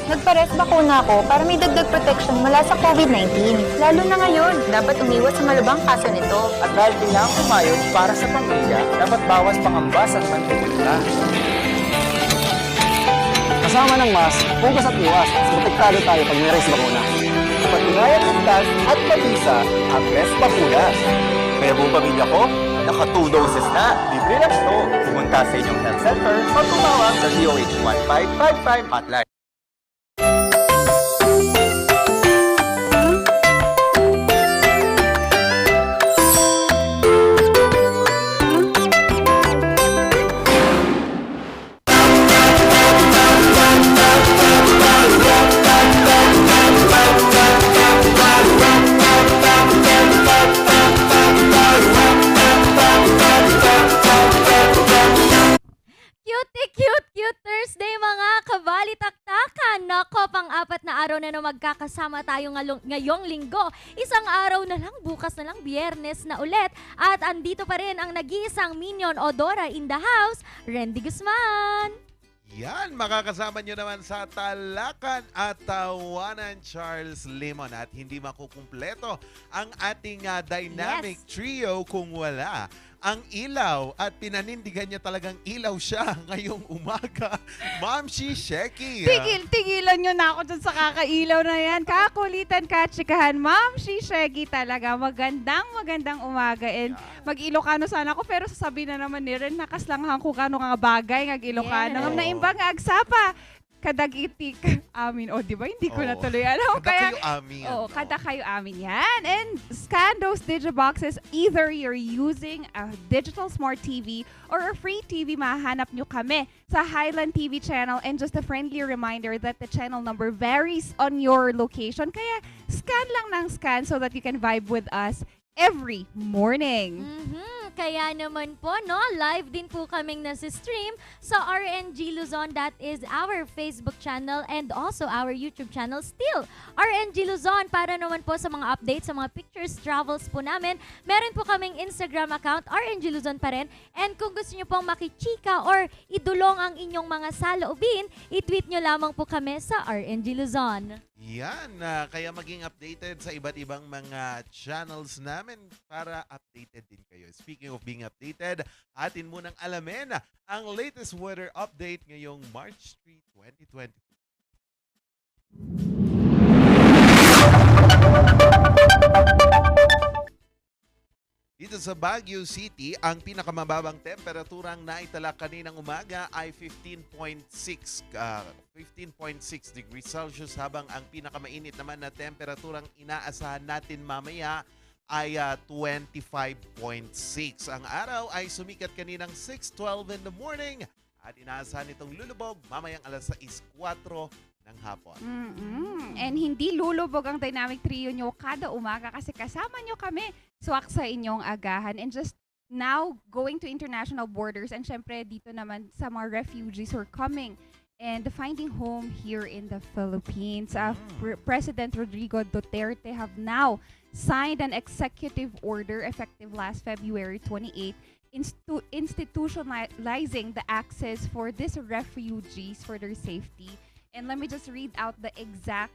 Nagpares bakuna ako para may dagdag protection mula sa COVID-19. Lalo na ngayon, dapat umiwas sa malubhang kaso nito. At dahil kailangan kumayod para sa pamilya, dapat bawas pangamba sa naman pupunta. Kasama ng mask, hugas at iwas, protektado tayo pag may race bakuna. Patunayan ligtas at mabisa ang Res Bakunas. Kaya buong pamilya ko, naka 2 doses na. Libre lang ito. Pumunta sa inyong health center o tumawag sa DOH 1555 hotline. Cute Thursday mga kabalitaktakan! Nako, pang-apat na araw na magkakasama tayo ngayong linggo. Isang araw na lang, bukas na lang, Biyernes na ulit. At andito pa rin ang nag-iisang Minion Odora in the house, Randy Guzman. Yan, makakasama nyo naman sa Talakan at Tawanan Charles Limon. At hindi makukumpleto ang ating dynamic trio kung wala ang ilaw. At pinanindigan niya talagang ilaw siya ngayong umaga. Ma'am Sheki. Tigilan nyo na ako dyan sa kakailaw na yan. Kakulitan, katsikahan. Ma'am Shishegi talaga. Magandang umaga. And mag-Ilocano sana ako. Pero sasabihin na naman ni Ren, nakaslangahan ko kano nga bagay ng Ilocano. Ngam na imbang agsapa. Kadagitik amin. O, di ba? Hindi ko natuloy alam. Kada kayo amin. Kada kayo amin yan. And scan those digiboxes. Either you're using a digital smart TV or a free TV, mahanap nyo kami sa Highland TV channel. And just a friendly reminder that the channel number varies on your location. Kaya scan lang ng scan so that you can vibe with us every morning. Kaya naman po, no, live din po kaming nasi-stream sa RNG Luzon. That is our Facebook channel and also our YouTube channel still. RNG Luzon para naman po sa mga updates, sa mga pictures, travels po namin. Meron po kaming Instagram account, RNG Luzon pa rin. And kung gusto nyo pong makichika or idulong ang inyong mga saloobin, i-tweet nyo lamang po kami sa RNG Luzon. Yan, kaya maging updated sa iba't ibang mga channels namin para updated din kayo. Speaking of being updated, atin munang alamin ang latest weather update ngayong March 3, 2020. Dito sa Baguio City, ang pinakamababang temperaturang naitala kaninang umaga ay 15.6 degrees Celsius, habang ang pinakamainit naman na temperaturang inaasahan natin mamaya ay 25.6. Ang araw ay sumikat kaninang 6:12 in the morning at inaasahan itong lulubog mamayang alas 6:04 ng hapon. And hindi lulubog ang dynamic trio nyo kada umaga kasi kasama nyo kami swak sa inyong agahan. And just now, going to international borders and syempre dito naman sa mga refugees who are coming and finding home here in the Philippines. President Rodrigo Duterte have now signed an executive order effective last February 28 institutionalizing the access for these refugees for their safety. And let me just read out the exact,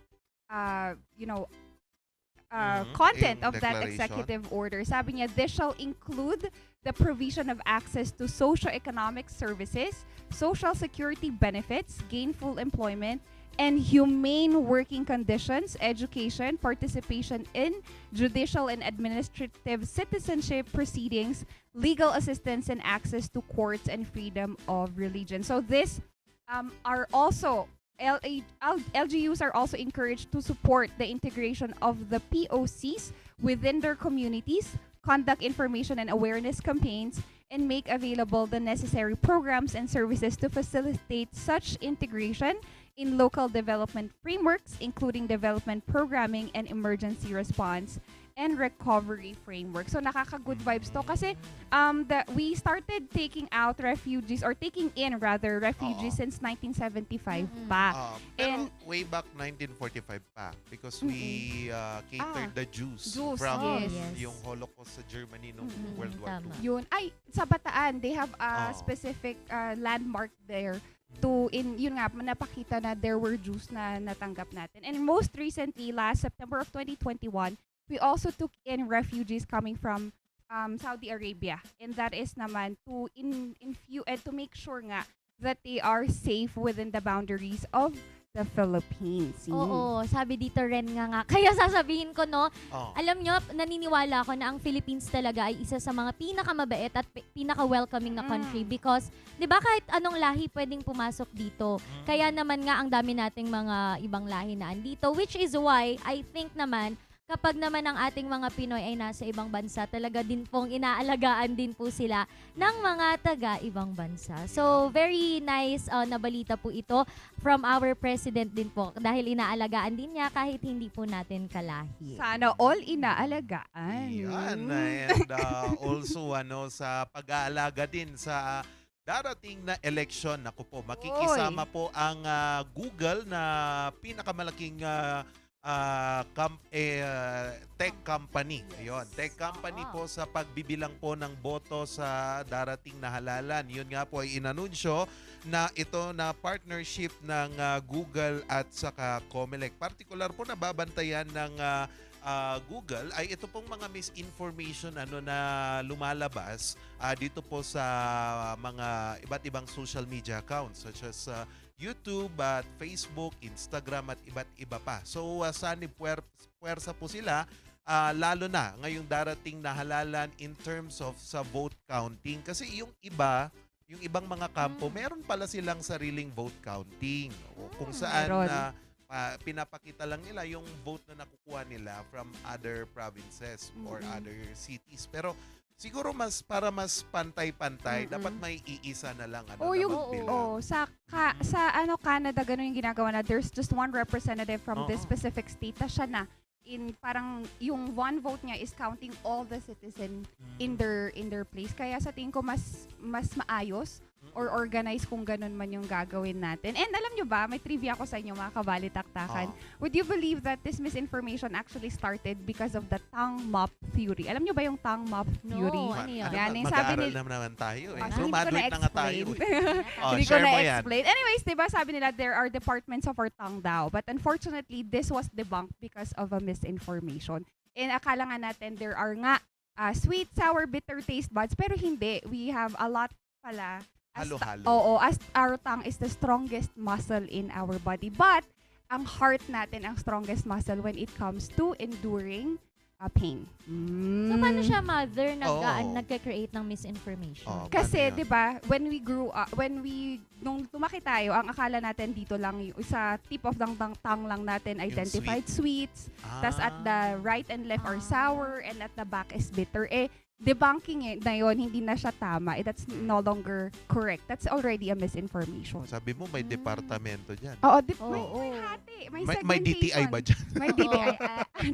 content of that Declaration. executive order. Sabi niya, this shall include the provision of access to socio-economic services, social security benefits, gainful employment, and humane working conditions, education, participation in judicial and administrative citizenship proceedings, legal assistance, and access to courts and freedom of religion. So this are also LGUs are also encouraged to support the integration of the POCs within their communities, conduct information and awareness campaigns, and make available the necessary programs and services to facilitate such integration in local development frameworks, including development programming and emergency response and recovery framework. So nakaka-good vibes to kasi we started taking out refugees or taking in rather refugees since 1975 pa. Pero way back 1945 pa because we catered the Jews from yung Holocaust sa Germany noong World War II. Yun. Ay, sa Bataan, they have a specific landmark there yun nga, napakita na there were Jews na natanggap natin. And most recently, last September of 2021, we also took in refugees coming from Saudi Arabia. And that is naman to make sure nga that they are safe within the boundaries of the Philippines. Oo, sabi dito rin nga. Kaya sasabihin ko, no, Oh. alam nyo, naniniwala ako na ang Philippines talaga ay isa sa mga pinakamabait at pinaka-welcoming na country because, di ba, kahit anong lahi pwedeng pumasok dito. Kaya naman nga ang dami nating mga ibang lahi na andito, which is why I think naman kapag naman ang ating mga Pinoy ay nasa ibang bansa, talaga din pong inaalagaan din po sila ng mga taga-ibang bansa. So, very nice na balita po ito from our president din po dahil inaalagaan din niya kahit hindi po natin kalahi. Sana all inaalagaan. Yan. And also sa pag-aalaga din sa darating na election, naku po, makikisama po ang Google na pinakamalaking tech company. Ayun, tech company po sa pagbibilang po ng boto sa darating na halalan. Yun nga po ay inanunsyo na ito na partnership ng Google at saka Comelec. Particular po na babantayan ng Google ay ito pong mga misinformation na lumalabas dito po sa mga iba't ibang social media accounts such as YouTube at Facebook, Instagram at iba't iba pa. So sanib puwersa po sila lalo na ngayong darating na halalan in terms of sa vote counting kasi yung ibang mga kampo meron pala silang sariling vote counting kung saan meron. Pinapakita lang nila yung vote na nakukuha nila from other provinces or other cities. Pero siguro mas pantay-pantay, dapat may iisa na lang na magbilang. Sa Canada ganun yung ginagawa na there's just one representative from this specific state na siya na parang yung one vote niya is counting all the citizen in their place. Kaya sa tingin ko mas maayos or organized kung ganun man yung gagawin natin. And alam nyo ba, may trivia ako sa inyo mga kabalitaktakan. Would you believe that this misinformation actually started because of the tongue mop theory? Alam nyo ba yung tongue mop theory? Ano yun? Yan, yung sabi Mag-aaral naman tayo. hindi So, ko maduit na nga tayo. Hindi ko Share mo yan. na-explain. Anyways, diba sabi nila there are departments of our tongue daw. But unfortunately, this was debunked because of a misinformation. And akala nga natin there are nga sweet, sour, bitter taste buds. Pero hindi. We have a lot pala. Halo-halo. As our tongue is the strongest muscle in our body. But ang heart natin ang strongest muscle when it comes to enduring pain. So, paano siya, mother, Oo. nagka-create ng misinformation? Kasi, Paano yan? 'di ba, when we grew up, nung lumaki tayo, ang akala natin dito lang sa tip of the tongue lang natin identified sweets. Tas at the right and left are sour and at the back is bitter. Debunking na yun, hindi na siya tama. That's no longer correct. That's already a misinformation. Sabi mo, may departamento dyan. Oo, Oo. may hati. May May DTI segmentation. ba dyan? May DTI.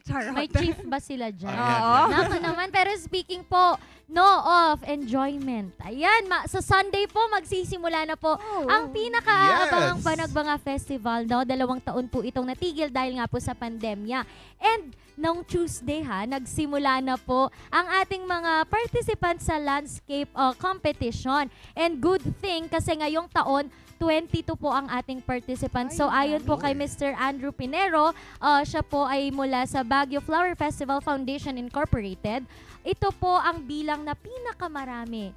Charot. May chief ba sila dyan? Oo. Nako naman. Pero speaking po, of enjoyment. Ayan, sa Sunday po, magsisimula na po ang pinakaabangang Yes. Panagbanga Festival. 2 taon po itong natigil dahil nga po sa pandemya. And nung Tuesday nagsimula na po ang ating mga participants sa landscape competition. And good thing kasi ngayong taon, 22 po ang ating participants. So ayon po kay Mr. Andrew Pinero, siya po ay mula sa Baguio Flower Festival Foundation Incorporated. Ito po ang bilang na pinakamarami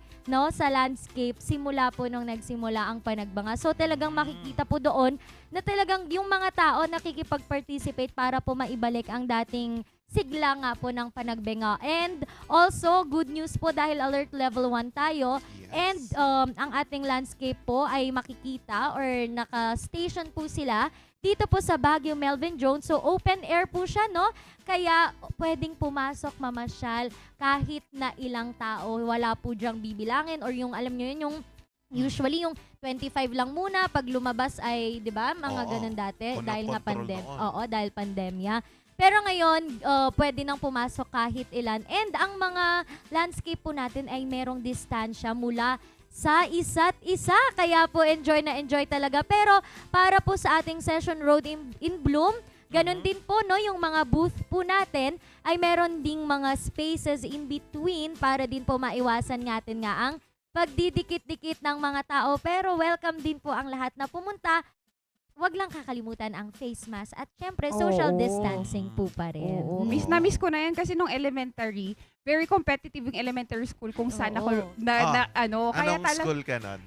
sa landscape simula po nung nagsimula ang Panagbanga. So talagang makikita po doon na talagang yung mga tao nakikipag-participate para po maibalik ang dating sigla nga po ng Panagbanga. And also, good news po dahil alert level 1 tayo. Yes. And ang ating landscape po ay makikita or naka-station po sila dito po sa Baguio Melvin Jones. So open air po siya, Kaya pwedeng pumasok, mamasyal kahit na ilang tao. Wala po diyang bibilangin or yung alam nyo yun, yung usually yung 25 lang muna pag lumabas ay, 'di ba? Mga ganun dati dahil nga dahil pandemya. Pero ngayon, pwede nang pumasok kahit ilan. And ang mga landscape po natin ay merong distansya mula sa isa't isa. Kaya po enjoy na enjoy talaga. Pero para po sa ating Session Road in Bloom, ganun din po, yung mga booth po natin ay meron ding mga spaces in between para din po maiwasan natin nga ang pagdidikit-dikit ng mga tao. Pero welcome din po ang lahat na pumunta. Huwag lang kakalimutan ang face mask at syempre social Oo. distancing po pa rin. Oo. Miss na miss ko na yan kasi nung elementary, very competitive yung elementary school kung saan ako Oo. kaya Anong talaga school ka nun?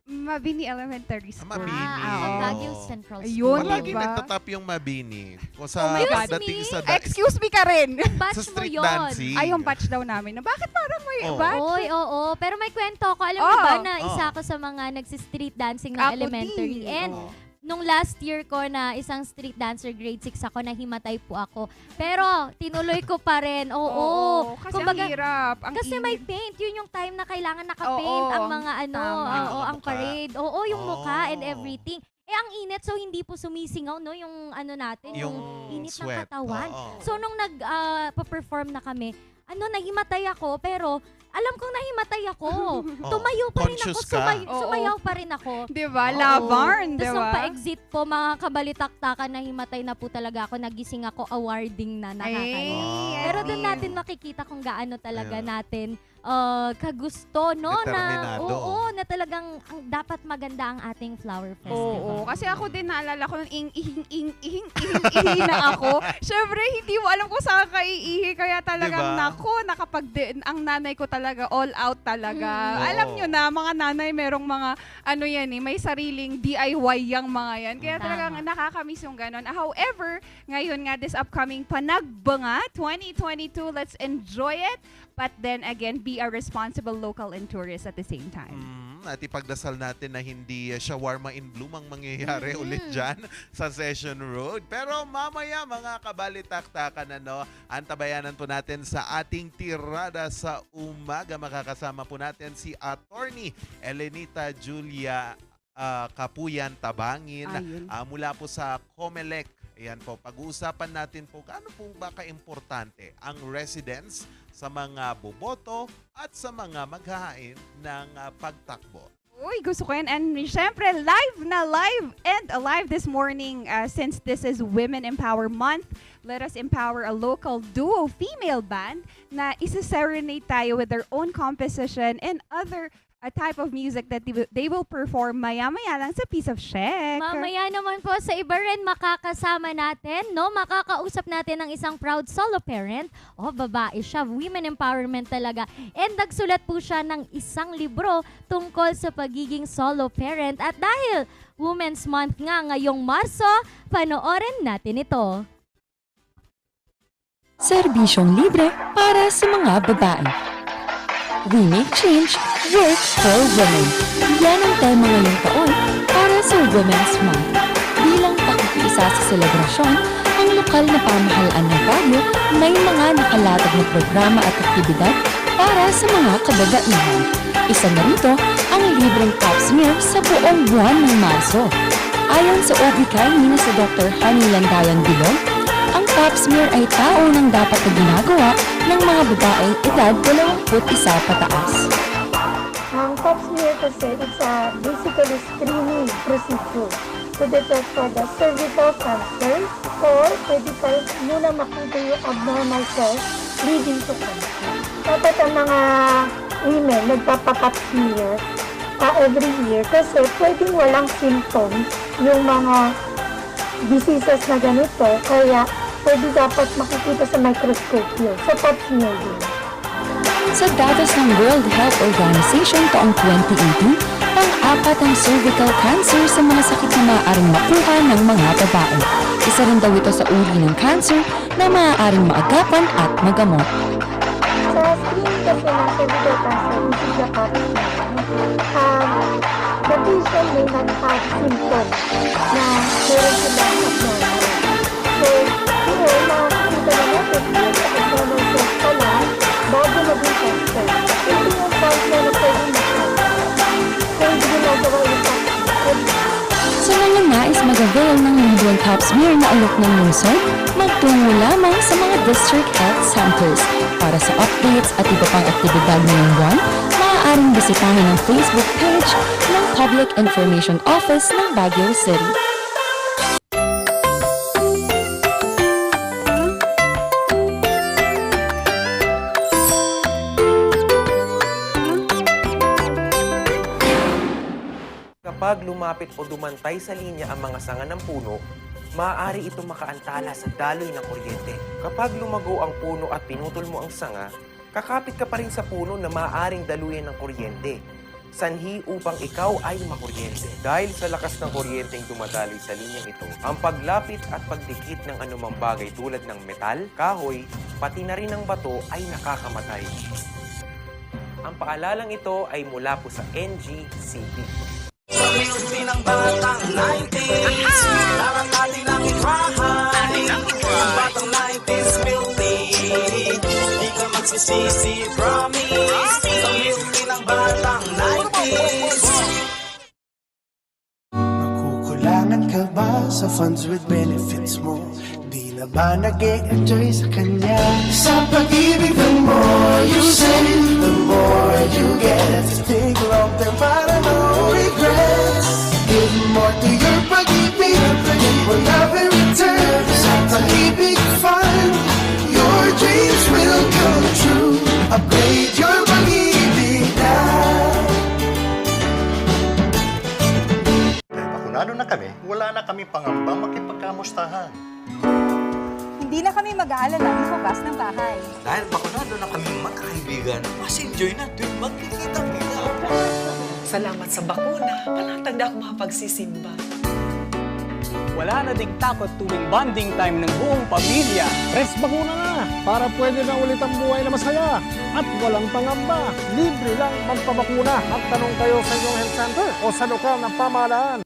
Mabini Elementary School. Mabini. Ah, Oo. Baguio Central School. Ayun, Palagi diba? nagtatap yung Mabini. Kung Oh sa my God. dating sa Excuse me ka rin. Batch sa mo street yun. dancing. Ay, yung batch daw namin. Na bakit parang may Oo. batch? Oy, oo. Pero may kwento ko. Alam mo Oo. ba na isa Oo. ako sa mga nagsi-street dancing ng Ako elementary. din. And Oo. nung last year ko na isang street dancer, grade 6 ako, nahimatay po ako. Pero tinuloy ko pa rin. Oo. Kasi Kumbaga, ang hirap. Ang kasi may init. paint. Yun yung time na kailangan naka-paint Oo, ang mga tama. oo, ang Mukha. parade. Oo, yung mukha and Oh. everything. Ang init, so hindi po sumisingaw, no? Yung natin, yung init ng sweat. katawan. Oo. So, nung pa-perform na kami, nahimatay ako, pero alam kong nahimatay ako. Tumayo pa rin ako, Conscious ka. Oo. sumayaw pa rin ako. Diba? Oo. Labarn, Tapos diba? nung pa-exit po, mga kabalitaktakan, nahimatay na po talaga ako. Nagising ako, awarding na, nakakaya. Ah. Pero doon natin makikita kung gaano talaga Yeah. natin kagusto, no? Determinado. Na talagang dapat maganda ang ating flower festival. Oo, kasi ako din naalala ko nung ihing na ako. Syempre, hindi mo alam kung saan ka iihi. Kaya talagang, Diba? nako, ang nanay ko talaga, all out talaga. Mm. Alam Oo. nyo na, mga nanay, merong mga, may sariling DIY yang mga yan. Kaya Tama. talagang nakakamiss yung ganon. However, ngayon nga, this upcoming Panagbanga 2022, let's enjoy it. But then again, be a responsible local and tourist at the same time. At ipagdasal natin na hindi shawarma in bloom ang mangyayari ulit dyan sa Session Road. Pero mamaya mga kabalitaktakan, antabayanan po natin sa ating tirada sa umaga. Makakasama po natin si Attorney Elenita Julia Kapuyan Tabangin Ayun. mula po sa COMELEC. Ayan po, pag-uusapan natin po gaano po ba ka-importante ang residents sa mga boboto at sa mga maghahain ng pagtakbo. Uy, gusto ko yan. And syempre, live and alive this morning since this is Women Empower Month. Let us empower a local duo female band na isa-serenade tayo with their own composition and other type of music that they will perform maya-maya lang sa Piece of Shek. Mamaya naman po sa iba rin makakasama natin, no? Makakausap natin ang isang proud solo parent. Babae siya, women empowerment talaga. And nagsulat po siya ng isang libro tungkol sa pagiging solo parent. At dahil Women's Month nga ngayong Marso, panoorin natin ito. Serbisyong libre para sa mga babae. We make change, work for women. Yan ang tema ngayong taon para sa Women's Month. Bilang pakikiisa sa selebrasyon, ang lokal na pamahalaan ng Baguio may mga nakalatag na programa at aktibidad para sa mga kababaihan. Isa na rito ang libreng pap smear sa buong buwan ng Marso. Ayon sa OB-GYN ni sa Dr. Honey Landayan Bilog, ang pap smear ay taunang dapat na ginagawa ng mga babaeng edad 21 pataas. Ang pap smear kasi, it's a basically screening procedure to detect for the cervical cancer or pwede pa muna makita yung abnormal cells leading to cancer. Dapat ang mga women nagpapapap smear every year kasi pwedeng walang symptoms yung mga diseases na ganito kaya pwede dapat makikita sa microscope yun. So pap smear din. Sa datos ng World Health Organization taong 2018, pang-apat ang cervical cancer sa mga sakit na maaaring makuha ng mga babae. Isa rin daw ito sa uri ng cancer na maaaring maagapan at magamot. Sa screening kasi ng cervical cancer, which is the pap smear, the patient may not have symptoms na meron silang abnormal. So, yun, makakita na natin yun sa abnormal cells pa lang bago maging cancer. Hindi yung cancer na pwede mag-cancer. So, hindi ginagawa yung pap smear. Sa mga nais mag-avail ng libreng pap smear na alok ng lungsod, magtungo lamang sa mga district health centers. Para sa updates at iba pang aktibidad ngayong buwan, maaaring bisitahin ang Facebook page ng Public Information Office ng Baguio City. Kapag lumapit o dumantay sa linya ang mga sanga ng puno, maaari itong makaantala sa daloy ng kuryente. Kapag lumago ang puno at pinutol mo ang sanga, kakapit ka pa rin sa puno na maaaring daluyan ng kuryente. Sanhi upang ikaw ay makuryente. Dahil sa lakas ng kuryenteng dumadaloy sa linyang ito, ang paglapit at pagdikit ng anumang bagay tulad ng metal, kahoy, pati na rin ng bato ay nakakamatay. Ang paalalang ito ay mula po sa NGCP. Nakukulangan ka ba sa funds with benefits mo? Di na ba nag-e-enjoy sa kanya? Sa pag-ibig, the more you save, the more you get. Think long term para no regrets. Give more to your pag-ibig, and will have in return. Sa pag-ibig fund, your dreams will come true. Upgrade your pag-ibig now. Dahil bakunado na kami, wala na kami pangambang makipagkamustahan. Hindi na kami mag-aalala ng bukas ng bahay. Dahil bakunado na kami magkakaibigan, mas enjoy na tuwing magkikita-kita. Salamat sa bakuna, panatag na ako makapagsisimba. Wala na ding takot tuwing bonding time ng buong pamilya. Rest bakuna na para pwede na ulit ang buhay na masaya at walang pangamba. Libre lang magpabakuna. Magtanong kayo sa inyong health center o sa lokal ng pamahalaan.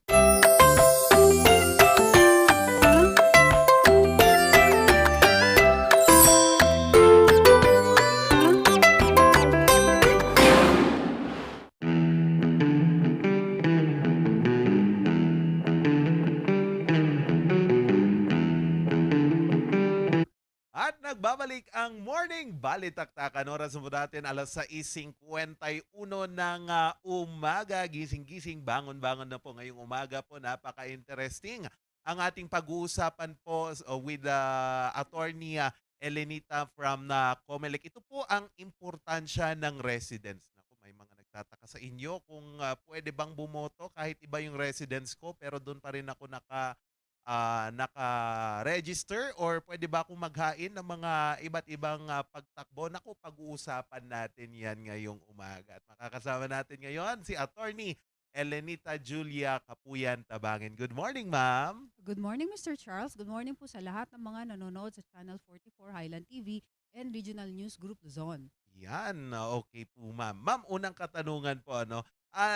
At nagbabalik ang Morning Balitaktakan. Oras mo natin alas 6:51 ng umaga. Gising-gising, bangon-bangon na po ngayong umaga po. Napaka-interesting ang ating pag-uusapan po with attorney Elenita from Comelec. Ito po ang importansya ng residence. Naku, may mga nagtataka sa inyo kung pwede bang bumoto kahit iba yung residence ko pero doon pa rin ako naka-register or pwede ba akong maghain ng mga iba't ibang pagtakbo? Naku, pag-uusapan natin yan ngayong umaga. At makakasama natin ngayon si Attorney Elenita Julia Capuyan Tabangin. Good morning, ma'am. Good morning, Mr. Charles. Good morning po sa lahat ng mga nanonood sa Channel 44 Highland TV and Regional News Group Luzon. Yan, okay po, ma'am. Ma'am, unang katanungan po,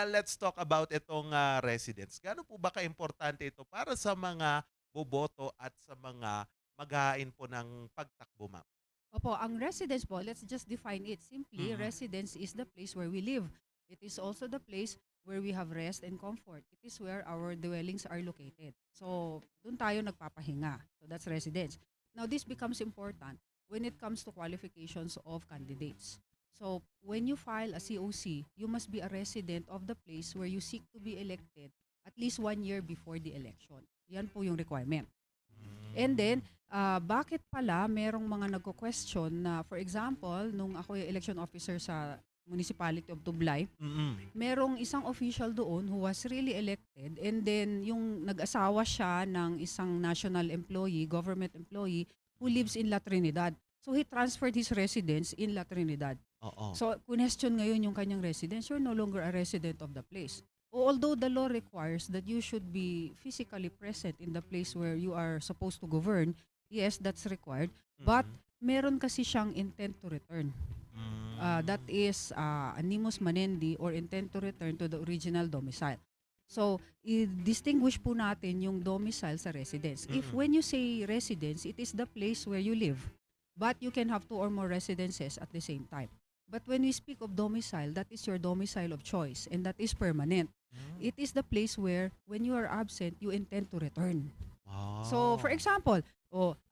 let's talk about itong residence. Gaano po ba ka-importante ito para sa mga boboto at sa mga maghahain po ng pagtakbo, ma'am? Opo, ang residence po, let's just define it. Simply, residence is the place where we live. It is also the place where we have rest and comfort. It is where our dwellings are located. So, doon tayo nagpapahinga. So, that's residence. Now, this becomes important when it comes to qualifications of candidates. So, when you file a COC, you must be a resident of the place where you seek to be elected at least 1 year before the election. Yan po yung requirement. And then, bakit pala merong mga nagko-question na, for example, nung ako yung election officer sa Municipality of Tublay, merong isang official doon who was really elected and then yung nag-asawa siya ng isang national employee, government employee, who lives in La Trinidad. So, he transferred his residence in La Trinidad. So, question ngayon yung kanyang residence, you're no longer a resident of the place. Although the law requires that you should be physically present in the place where you are supposed to govern, yes, that's required. But meron kasi siyang intent to return. That is animus manendi or intent to return to the original domicile. So, i-distinguish po natin yung domicile sa residence. If when you say residence, it is the place where you live. But you can have 2 or more residences at the same time. But when we speak of domicile, that is your domicile of choice and that is permanent. It is the place where when you are absent, you intend to return. So, for example,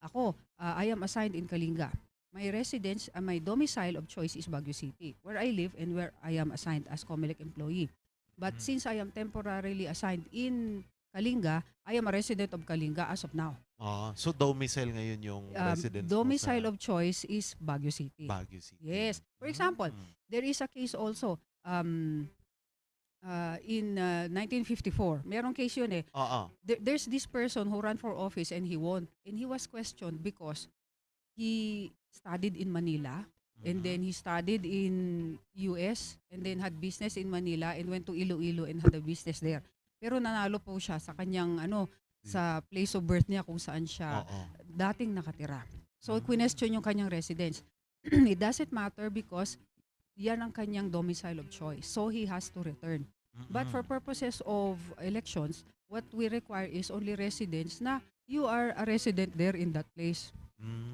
ako, I am assigned in Kalinga. My residence, my domicile of choice is Baguio City, where I live and where I am assigned as Comelec employee. But since I am temporarily assigned in Kalinga, I am a resident of Kalinga as of now. So domicile ngayon yung residence domicile of choice is Baguio City. Baguio City. Yes. For example, there is a case also, in 1954. Merong case yun eh. Oo. There's this person who ran for office and he won. And he was questioned because he studied in Manila and then he studied in US and then had business in Manila and went to Iloilo and had a business there. Pero nanalo po siya sa kanyang sa place of birth niya kung saan siya dating nakatira. So, question yung kanyang residence. It doesn't matter because yan ang kanyang domicile of choice. So, he has to return. But for purposes of elections, what we require is only residence na you are a resident there in that place.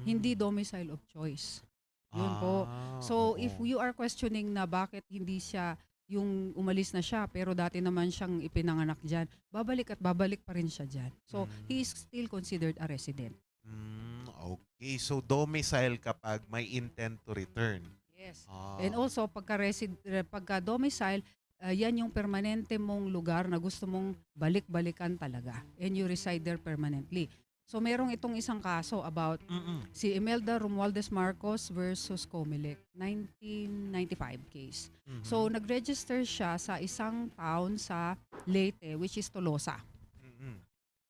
Hindi domicile of choice. Yun po. So, if you are questioning na bakit hindi siya yung umalis na siya pero dati naman siyang ipinanganak dyan, babalik at babalik pa rin siya dyan. So, he is still considered a resident. Okay, so domicile kapag may intent to return. Yes. And also, pagka domicile, yan yung permanente mong lugar na gusto mong balik-balikan talaga. And you reside there permanently. So, merong itong isang kaso about si Imelda Romualdez Marcos versus Comelec, 1995 case. So, nag-register siya sa isang town sa Leyte, which is Tolosa.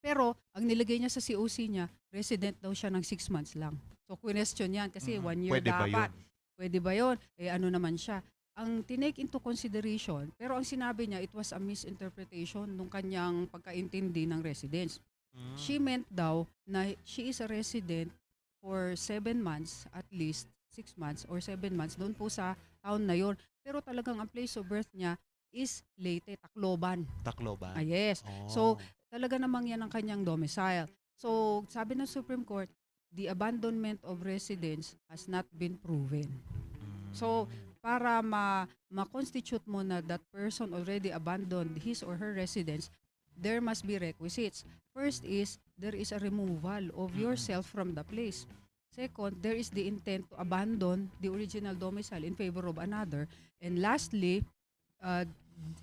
Pero, ang nilagay niya sa COC niya, resident daw siya ng 6 months lang. So, question yan kasi 1 year Pwede ba dapat. yun? Pwede ba yun? Eh, ano naman siya? Ang tinake into consideration, pero ang sinabi niya, it was a misinterpretation nung kanyang pagkaintindi ng residence. She meant daw na she is a resident for 7 months, at least 6 months or 7 months doon po sa town na yon. Pero talagang ang place of birth niya is Leyte, Tacloban. Tacloban. Yes. So, talaga namang yan ang kanyang domicile. So, sabi ng Supreme Court, the abandonment of residence has not been proven. So, para ma-constitute mo na that person already abandoned his or her residence, there must be requisites. First is, there is a removal of yourself from the place. Second, there is the intent to abandon the original domicile in favor of another. And lastly,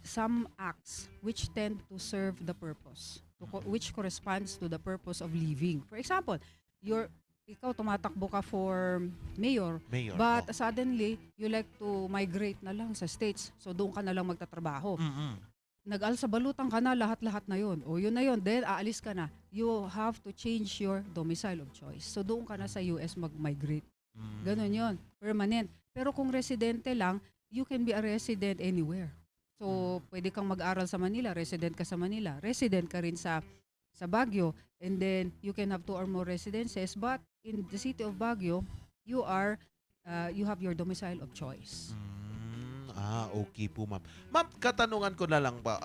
some acts which tend to serve the purpose, which corresponds to the purpose of living. For example, ikaw tumatakbo ka for mayor, but suddenly, you like to migrate na lang sa states. So, doon ka na lang magtatrabaho. Nag-alsa balutan ka na, lahat-lahat na yun. O yun na yun, then aalis ka na. You have to change your domicile of choice. So, doon ka na sa US mag-migrate. Ganon yun, permanent. Pero kung residente lang, you can be a resident anywhere. So, pwede kang mag-aral sa Manila, resident ka sa Manila, resident ka rin sa Baguio, and then you can have 2 or more residences, but in the city of Baguio, you have your domicile of choice. Okay po, ma'am. Ma'am, katanungan ko na lang ba?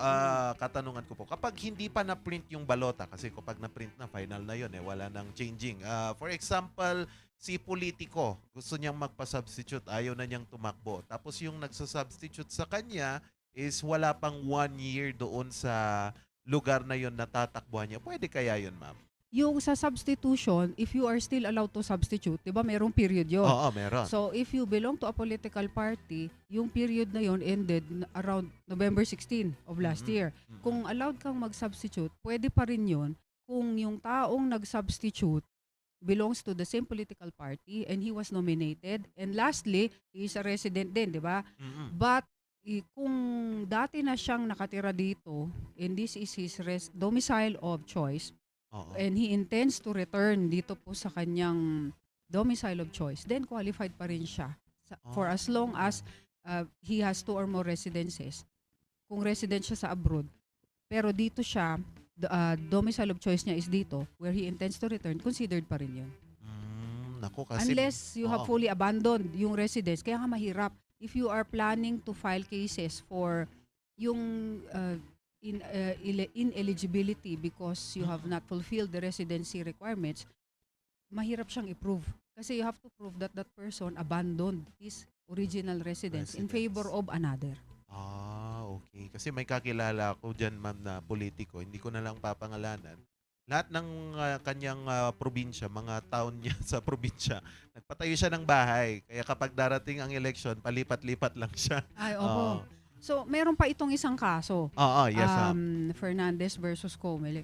Katanungan ko po, kapag hindi pa na-print yung balota, kasi kapag na-print na, final na yun, wala nang changing. For example, si politiko, gusto niyang magpa-substitute, ayaw na niyang tumakbo. Tapos yung nagsa-substitute sa kanya is wala pang 1 year doon sa lugar na yun na tatakbuhan niya. Pwede kaya yun, ma'am? Yung sa substitution, if you are still allowed to substitute, di ba merong period yun? Oo, meron. So, if you belong to a political party, yung period na yun ended around November 16 of last year. Kung allowed kang mag-substitute, pwede pa rin yun kung yung taong nag-substitute belongs to the same political party and he was nominated. And lastly, he is a resident din, di ba? But, kung dati na siyang nakatira dito, and this is his domicile of choice, and he intends to return dito po sa kanyang domicile of choice, then qualified pa rin siya for as long as he has 2 or more residences. Kung resident siya sa abroad, pero dito siya, domicile of choice niya is dito, where he intends to return, considered pa rin yun. Kasi, unless you have fully abandoned yung residence, kaya nga mahirap. If you are planning to file cases for yung ineligibility because you have not fulfilled the residency requirements, mahirap siyang i-prove. Kasi you have to prove that that person abandoned his original residence in favor of another. Okay. Kasi may kakilala ko dyan, ma'am, na politiko. Hindi ko na lang papangalanan. Lahat ng kanyang probinsya, mga town niya sa probinsya, nagpatayo siya ng bahay. Kaya kapag darating ang election, palipat-lipat lang siya. Ay, opo. So, meron pa itong isang kaso. Yes, Fernandez versus Comelec.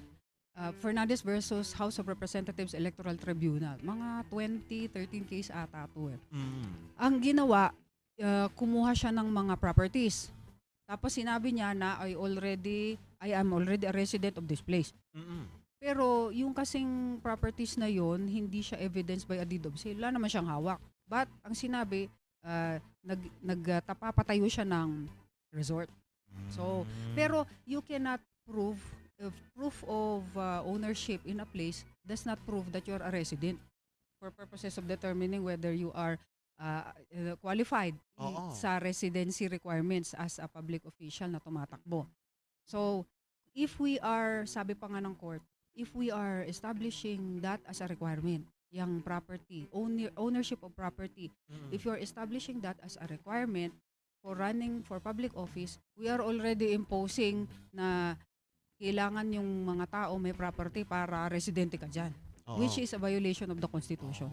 Fernandez versus House of Representatives Electoral Tribunal. Mga 2013 case ata ito. Ang ginawa, kumuha siya ng mga properties. Tapos sinabi niya na I am already a resident of this place. Pero yung kasing properties na yon, hindi siya evidenced by a deed of sale. Wala naman siyang hawak. But ang sinabi, nagtapapatayo siya ng resort. So, pero you cannot prove proof of ownership in a place does not prove that you are a resident for purposes of determining whether you are qualified sa residency requirements as a public official na tumatakbo. So, if we are, sabi pa nga ng court, if we are establishing that as a requirement, yung property, ownership of property, if you are establishing that as a requirement for running for public office, we are already imposing na kailangan yung mga tao may property para residente ka dyan, which is a violation of the Constitution.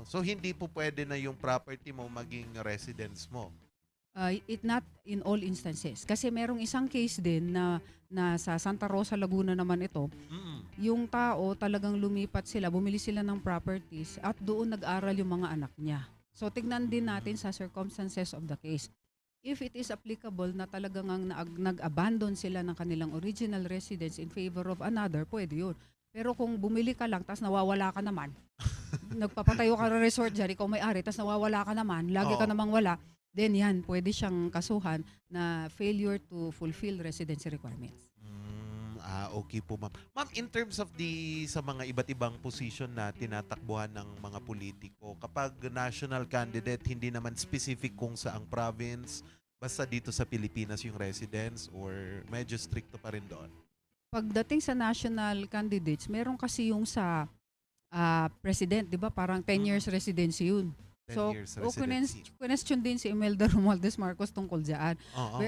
So, hindi po pwede na yung property mo maging residence mo? It not in all instances. Kasi merong isang case din na sa Santa Rosa, Laguna naman ito, yung tao talagang lumipat sila, bumili sila ng properties at doon nag-aral yung mga anak niya. So, tignan din natin sa circumstances of the case. If it is applicable na talagang nag-abandon sila ng kanilang original residence in favor of another, pwede yun. Pero kung bumili ka lang, tas nawawala ka naman, nagpapatayo ka ng resort dyan, ikaw may-ari, tas nawawala ka naman, lagi ka namang wala, then yan, pwede siyang kasuhan na failure to fulfill residency requirements. Okay po, ma'am. Ma'am, in terms of sa mga iba't ibang position na tinatakbuhan ng mga politiko, kapag national candidate, hindi naman specific kung saang province, basta dito sa Pilipinas yung residence or medyo stricto pa rin doon? Pagdating sa national candidates, meron kasi yung sa president, di ba? Parang 10 years residency yun. 10 So, years residency. question din si Imelda Romualdez Marcos tungkol dyan.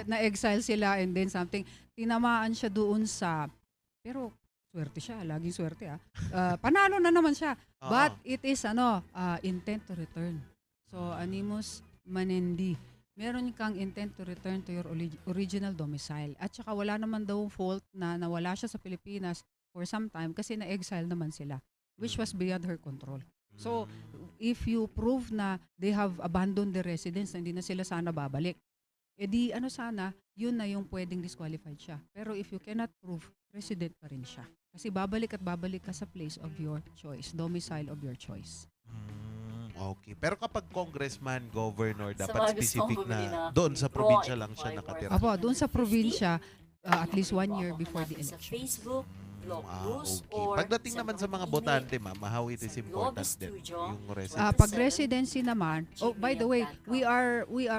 Na-exile sila and then something. Tinamaan siya doon sa, pero swerte siya, laging swerte panalo na naman siya. But it is intent to return. So, animus manendi. Meron kang intent to return to your original domicile. At saka wala naman daw fault na nawala siya sa Pilipinas for some time kasi na-exile naman sila, which was beyond her control. So, if you prove na they have abandoned the residence na hindi na sila sana babalik, edi sana, yun na yung pwedeng disqualified siya. Pero if you cannot prove, resident pa rin siya. Kasi babalik at babalik ka sa place of your choice, domicile of your choice. Okay. Pero kapag congressman, governor, dapat specific na doon sa probinsya lang siya nakatira. Apo, doon sa probinsya, at least 1 year before the election. Facebook, blog news, Okay. or Pagdating naman sa mga botante, ma'am, how it is important din yung residence. Pag residency naman, by the way,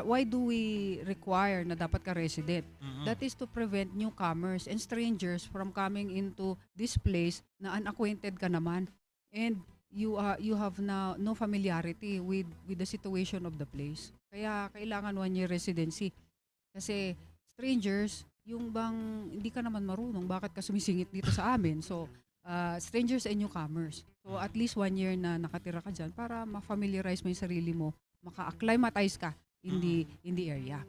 why do we require na dapat ka resident? That is to prevent newcomers and strangers from coming into this place na unacquainted ka naman. And you have now no familiarity with the situation of the place. Kaya kailangan 1 year residency. Kasi strangers, yung bang hindi ka naman marunong, bakit ka sumisingit dito sa amin? So, strangers and newcomers. So, at least 1 year na nakatira ka dyan para ma-familiarize mo yung sarili mo, maka-acclimatize ka in the area.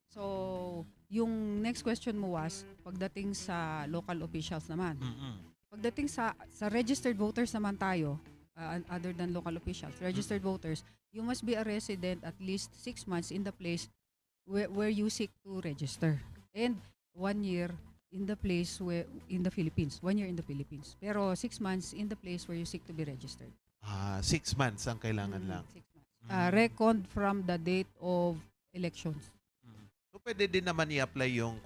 So, yung next question mo was, pagdating sa local officials naman. Pagdating sa registered voters naman tayo, other than local officials, registered voters, you must be a resident at least 6 months in the place where you seek to register. And 1 year in the place in the Philippines. 1 year in the Philippines. Pero 6 months in the place where you seek to be registered. 6 months ang kailangan lang. 6 months. Reckoned from the date of elections. So, pwede din naman i-apply yung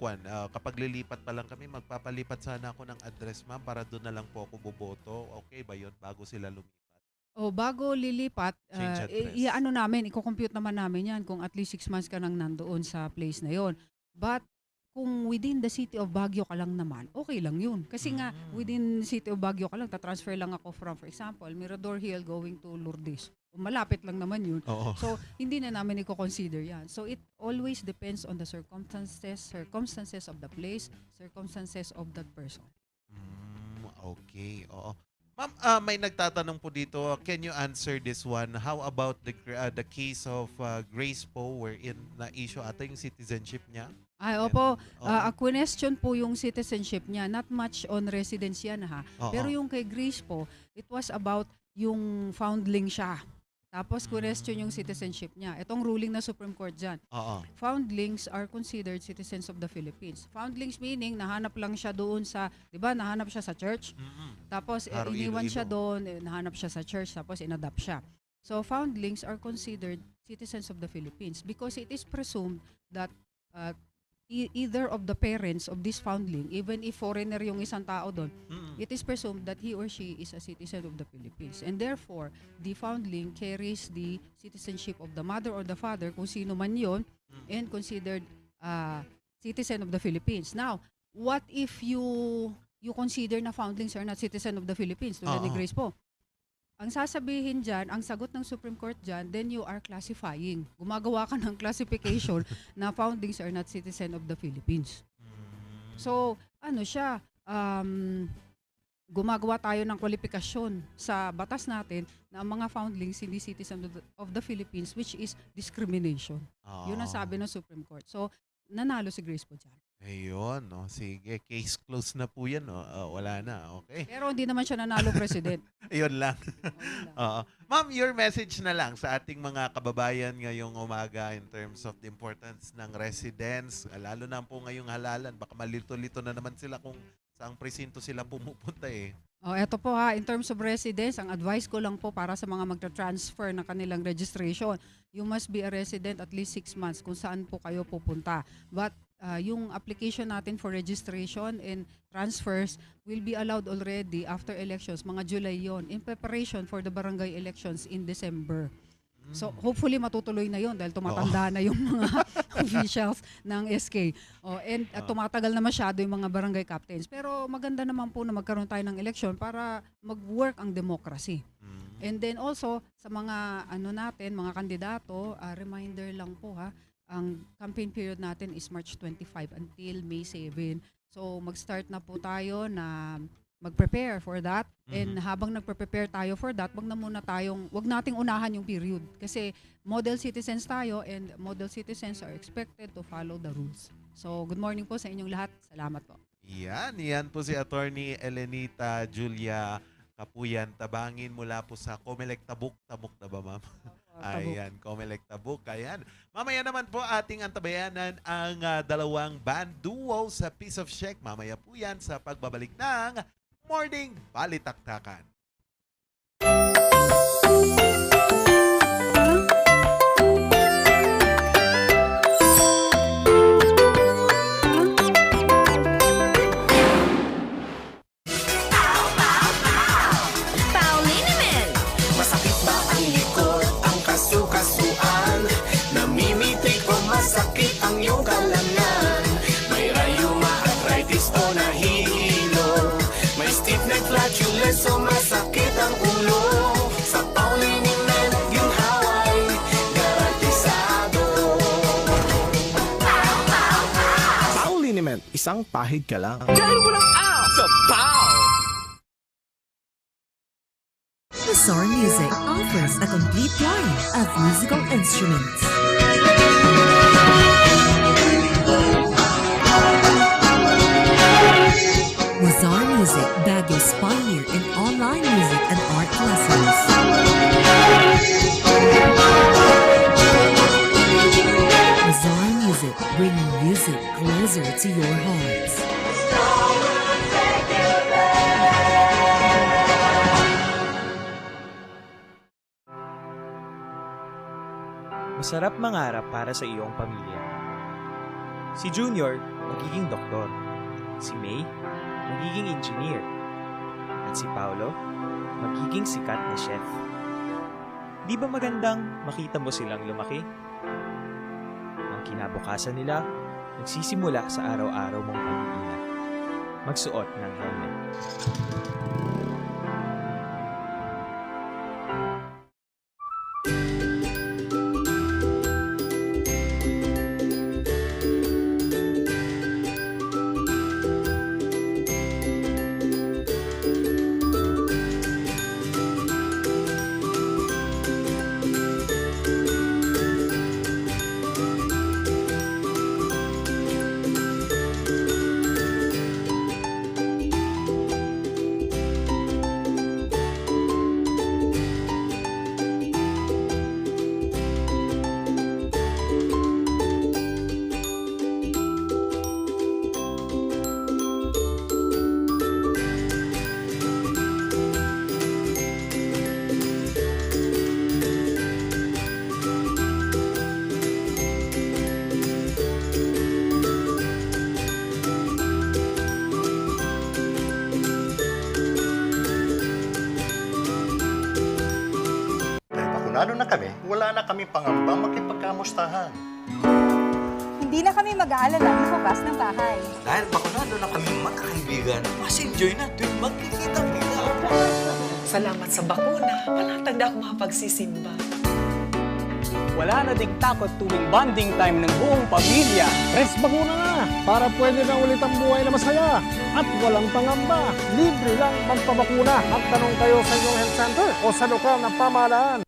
kapag lilipat pa lang kami, magpapalipat sana ako ng address, ma'am, para doon na lang po ako boboto. Okay ba yun bago sila lumipat? Bago lilipat, Change address. i-compute naman namin yan kung at least 6 months ka nang nandoon sa place na yon. But kung within the city of Baguio ka lang naman, okay lang yun. Kasi nga, within city of Baguio ka lang, tatransfer lang ako from, for example, Mirador Hill going to Lourdes. Malapit lang naman yun. So, hindi na namin i-consider yan. So, it always depends on the circumstances of the place, circumstances of that person. Okay, oo. Ma'am, may nagtatanong po dito. Can you answer this one? How about the case of Grace Poe wherein na-issue ata yung citizenship niya? Opo. A question po yung citizenship niya. Not much on residence yan, ha? Pero yung kay Grace Poe, it was about yung foundling siya. Tapos question yung citizenship niya. Itong ruling na Supreme Court dyan. Oo. Foundlings are considered citizens of the Philippines. Foundlings meaning nahanap lang siya doon sa, 'di ba? Nahanap siya sa church. Tapos Araw, iniwan Iloilo. siya doon, nahanap siya sa church, tapos inadapt siya. So foundlings are considered citizens of the Philippines because it is presumed that either of the parents of this foundling, even if foreigner yung isang tao doon, it is presumed that he or she is a citizen of the Philippines. And therefore, the foundling carries the citizenship of the mother or the father, kung sino man yun, and considered citizen of the Philippines. Now, what if you consider na foundlings are not citizen of the Philippines, tulad ni Grace po? Ang sasabihin dyan, ang sagot ng Supreme Court dyan, then you are classifying. Gumagawa ka ng classification na foundlings are not citizen of the Philippines. So, ano siya, gumagawa tayo ng kwalifikasyon sa batas natin na ang mga foundlings hindi citizen of the Philippines, which is discrimination. Yun ang sabi ng Supreme Court. So, nanalo si Grace po dyan. Ayun, no. Sige, case closed na po yan, no. Wala na, okay. Pero hindi naman siya nanalo president. Ayun lang. Oo. Ma'am, your message na lang sa ating mga kababayan ngayong umaga in terms of the importance ng residence, lalo na po ngayong halalan. Baka malito-lito na naman sila kung saang presinto sila pumupunta eh. Eto po ha, in terms of residence, ang advice ko lang po para sa mga magta-transfer ng kanilang registration, you must be a resident at least 6 months kung saan po kayo pupunta. But yung application natin for registration and transfers will be allowed already after elections, mga July yon, in preparation for the barangay elections in December. So hopefully matutuloy na yon dahil tumatanda na yung mga officials ng SK. And tumatagal na masyado yung mga barangay captains. Pero maganda naman po na magkaroon tayo ng election para mag-work ang democracy. And then also sa mga natin, mga kandidato, reminder lang po ha, ang campaign period natin is March 25 until May 7. So mag-start na po tayo na mag-prepare for that. And habang nagpe-prepare tayo for that, wag nating unahan yung period. Kasi model citizens tayo and model citizens are expected to follow the rules. So good morning po sa inyong lahat. Salamat po. Yan po si Attorney Elenita Julia Kapuyan Tabangin mula po sa Comelec Tabuk na ba, ma'am? Ayan, Comelec Tabuk. Ayan. Mamaya naman po ating antabayanan ang dalawang band duo sa Piece of Shake. Mamaya po yan sa pagbabalik ng Morning Balitaktakan. Masakit ba ang likod, ang kasu-kasuan? Namimitik o masakit ang iyong kalamnan? May rayuma, arthritis o nahihilo? May stiff neck, flatulence o masakit ang ulo? Sa Pauliniment, ginhaway, garantisado. Pauliniment, isang pahid ka lang. Dahil walang out sa Pau! Mazar Music offers a complete line of musical instruments. Mazar Music, Baguio's pioneer in online music and art lessons. Mazar Music, bringing music closer to your hearts. Masarap mangarap para sa iyong pamilya. Si Junior, magiging doktor. Si May, magiging engineer. At si Paolo, magiging sikat na chef. Di ba magandang makita mo silang lumaki? Ang kinabukasan nila, nagsisimula sa araw-araw mong pag-iingat. Magsuot ng helmet. bakunado na kami, wala na kami pangambang makipagkamustahan. Hindi na kami mag-aalala lumabas ng bahay. Dahil bakunado na kami magkakaibigan, mas enjoy na tuwing magkikita-kita. Salamat sa bakuna, panatag na ako makapagsisimba. Wala na ding takot tuwing bonding time ng buong pamilya. Res bakuna na para pwede na ulit ang buhay na masaya at walang pangamba. Libre lang magpabakuna. Magtanong kayo sa inyong health center o sa lokal na pamahalaan.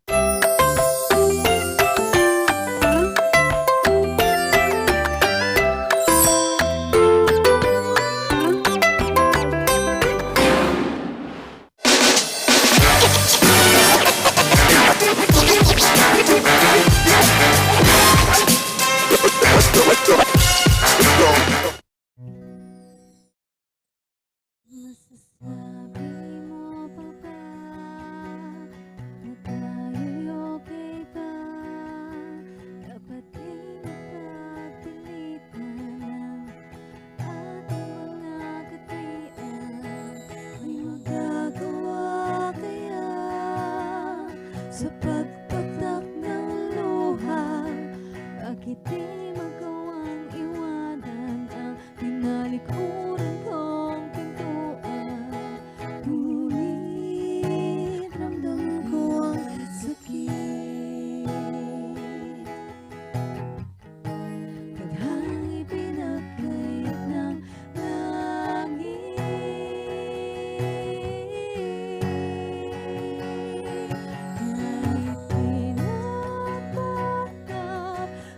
Sa pagpatak ng luha, bakit di magawang iwanan ang pinalikuran kong pintuan? Ngunit ramdam ko ang sakit. Tadhang ipinagkait ng langit.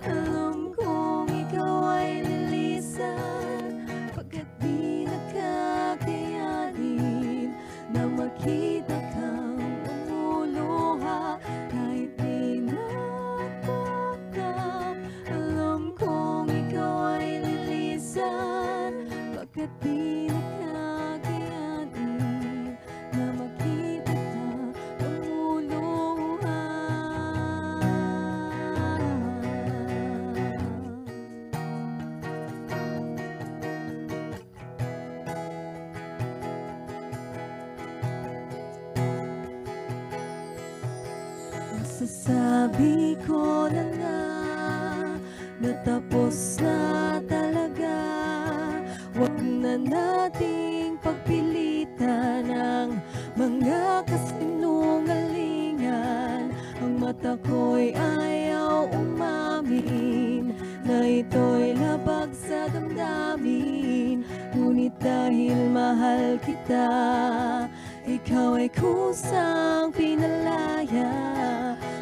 Alam kong ikaw ay lilisan, pagkat di nakakayanin na makita kang umuluha kahit di natatap. Alam kong ikaw ay lilisan, pagkat di nakakayanin na makita kang umuluha. Masasabi ko na nga, natapos na talaga. Huwag na nating pagpilitan ang mga kasinungalingan. Ang mata ko'y ayaw umamin na ito'y labag sa damdamin. Ngunit dahil mahal kita, ikaw ay kusang pinalaya.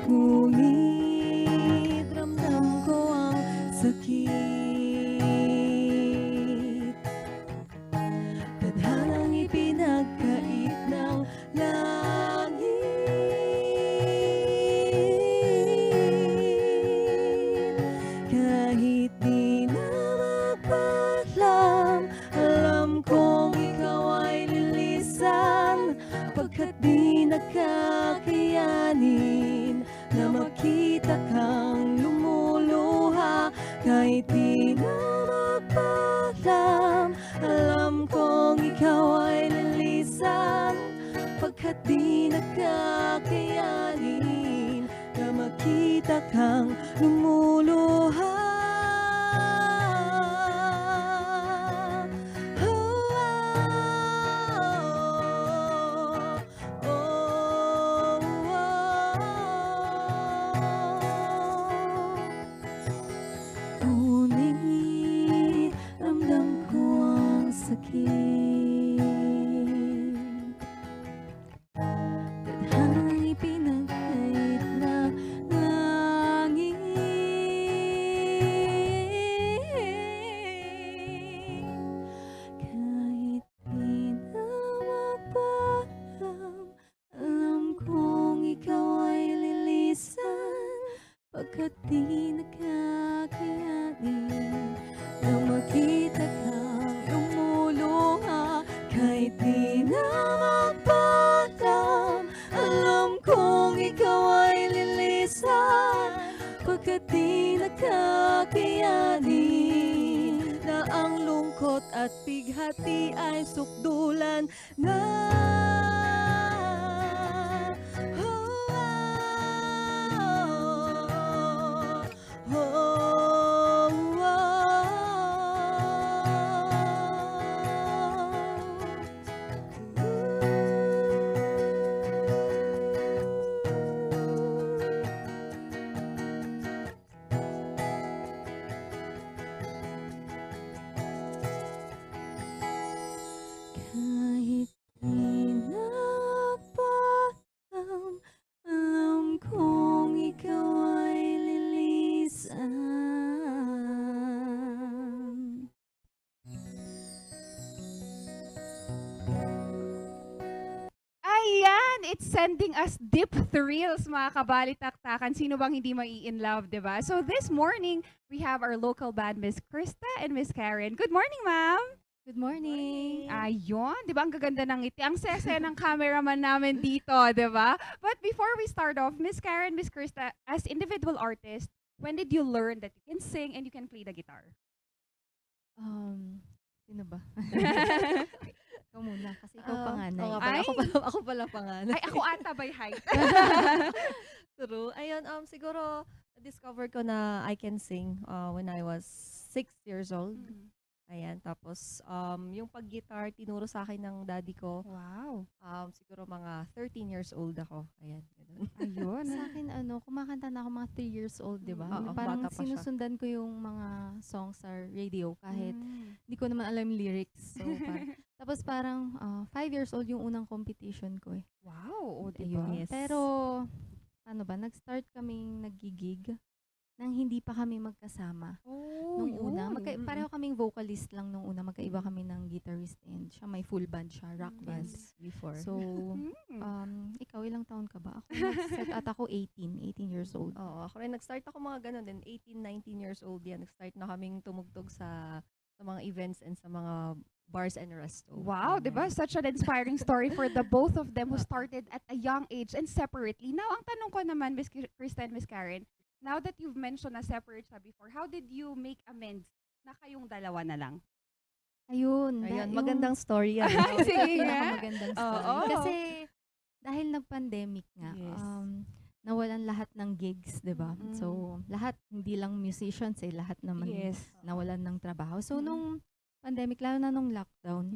Ngunit ramdam ko ang sakit. Tadhanang ipinagkait ng langit. Kahit di na magpaalam, alam kong ikaw ay lilisan, pagkat di nakakayanin na makita kang lumuluha. Kahit di na magpaalam, alam kong ikaw ay lilisan, pagkat di nakakayanin na makita kang lumuluha. Ngunit ramdam ko ang sakit. Tadhang ipinagkait ng langit. Kahit di na magpaalam, alam kong ikaw ay lilisan, pagkat di nakakayanin na makita kang lumuluha. Kahit di na magpaalam, alam kong ikaw ay lilisan, pagkat di nakakayanin na ang lungkot at bighati ay sukdulan na. it's sending us deep thrills, mga kabalitaktakan. Sino bang hindi mai-in love, di ba? So this morning, we have our local band, Miss Krista and Miss Karen. Good morning, ma'am! Good morning! Ayun, di ba? Ang gaganda ng ngiti. Ang sese ng cameraman namin dito, di ba? But before we start off, Miss Karen, Miss Krista, as individual artists, when did you learn that you can sing and you can play the guitar? Sino ba? Ikaw muna, kasi ikaw panganay. oo nga pala, Ako pala panganay. Ay, ako ata by height. True. Ayun, siguro, discover ko na I can sing when I was 6 years old. Ayan, tapos yung pag-guitar, tinuro sa akin ng daddy ko. Wow. Siguro mga 13 years old ako. Ayan, ganun. Ayun. Sa akin, kumakanta na ako mga 3 years old, di ba? Oo, Parang bata pa siya. sinusundan ko yung mga songs sa radio kahit hindi ko naman alam yung lyrics. So, tapos parang 5 years old yung unang competition ko eh. Wow, o Ayun. diba? Yes. Pero, ano ba, nag-start kaming nag-gig nang hindi pa kami magkasama. Nung una, pareho kaming vocalist lang nung una. Magkaiba kami ng guitarist and siya may full band siya, rock band before. So, ikaw ilang taon ka ba? Ako nag-start at ako 18 years old. Oo, ako rin nag-start ako mga ganun din, 18, 19 years old yan. Nag-start na kaming tumugtog sa mga events and sa mga bars and resto. Wow, di ba? Such an inspiring story for the both of them who started at a young age and separately. Now, ang tanong ko naman, Miss Krista and Miss Karen, now that you've mentioned na separate siya before, how did you make amends na kayong dalawa na lang? Ayun, magandang story yan. Sige nga. Magandang story. Kasi dahil nag-pandemic nga, nawalan lahat ng gigs, 'di ba? So, lahat hindi lang musicians lahat naman nawalan ng trabaho. So nung pandemic, lalo na nung lockdown,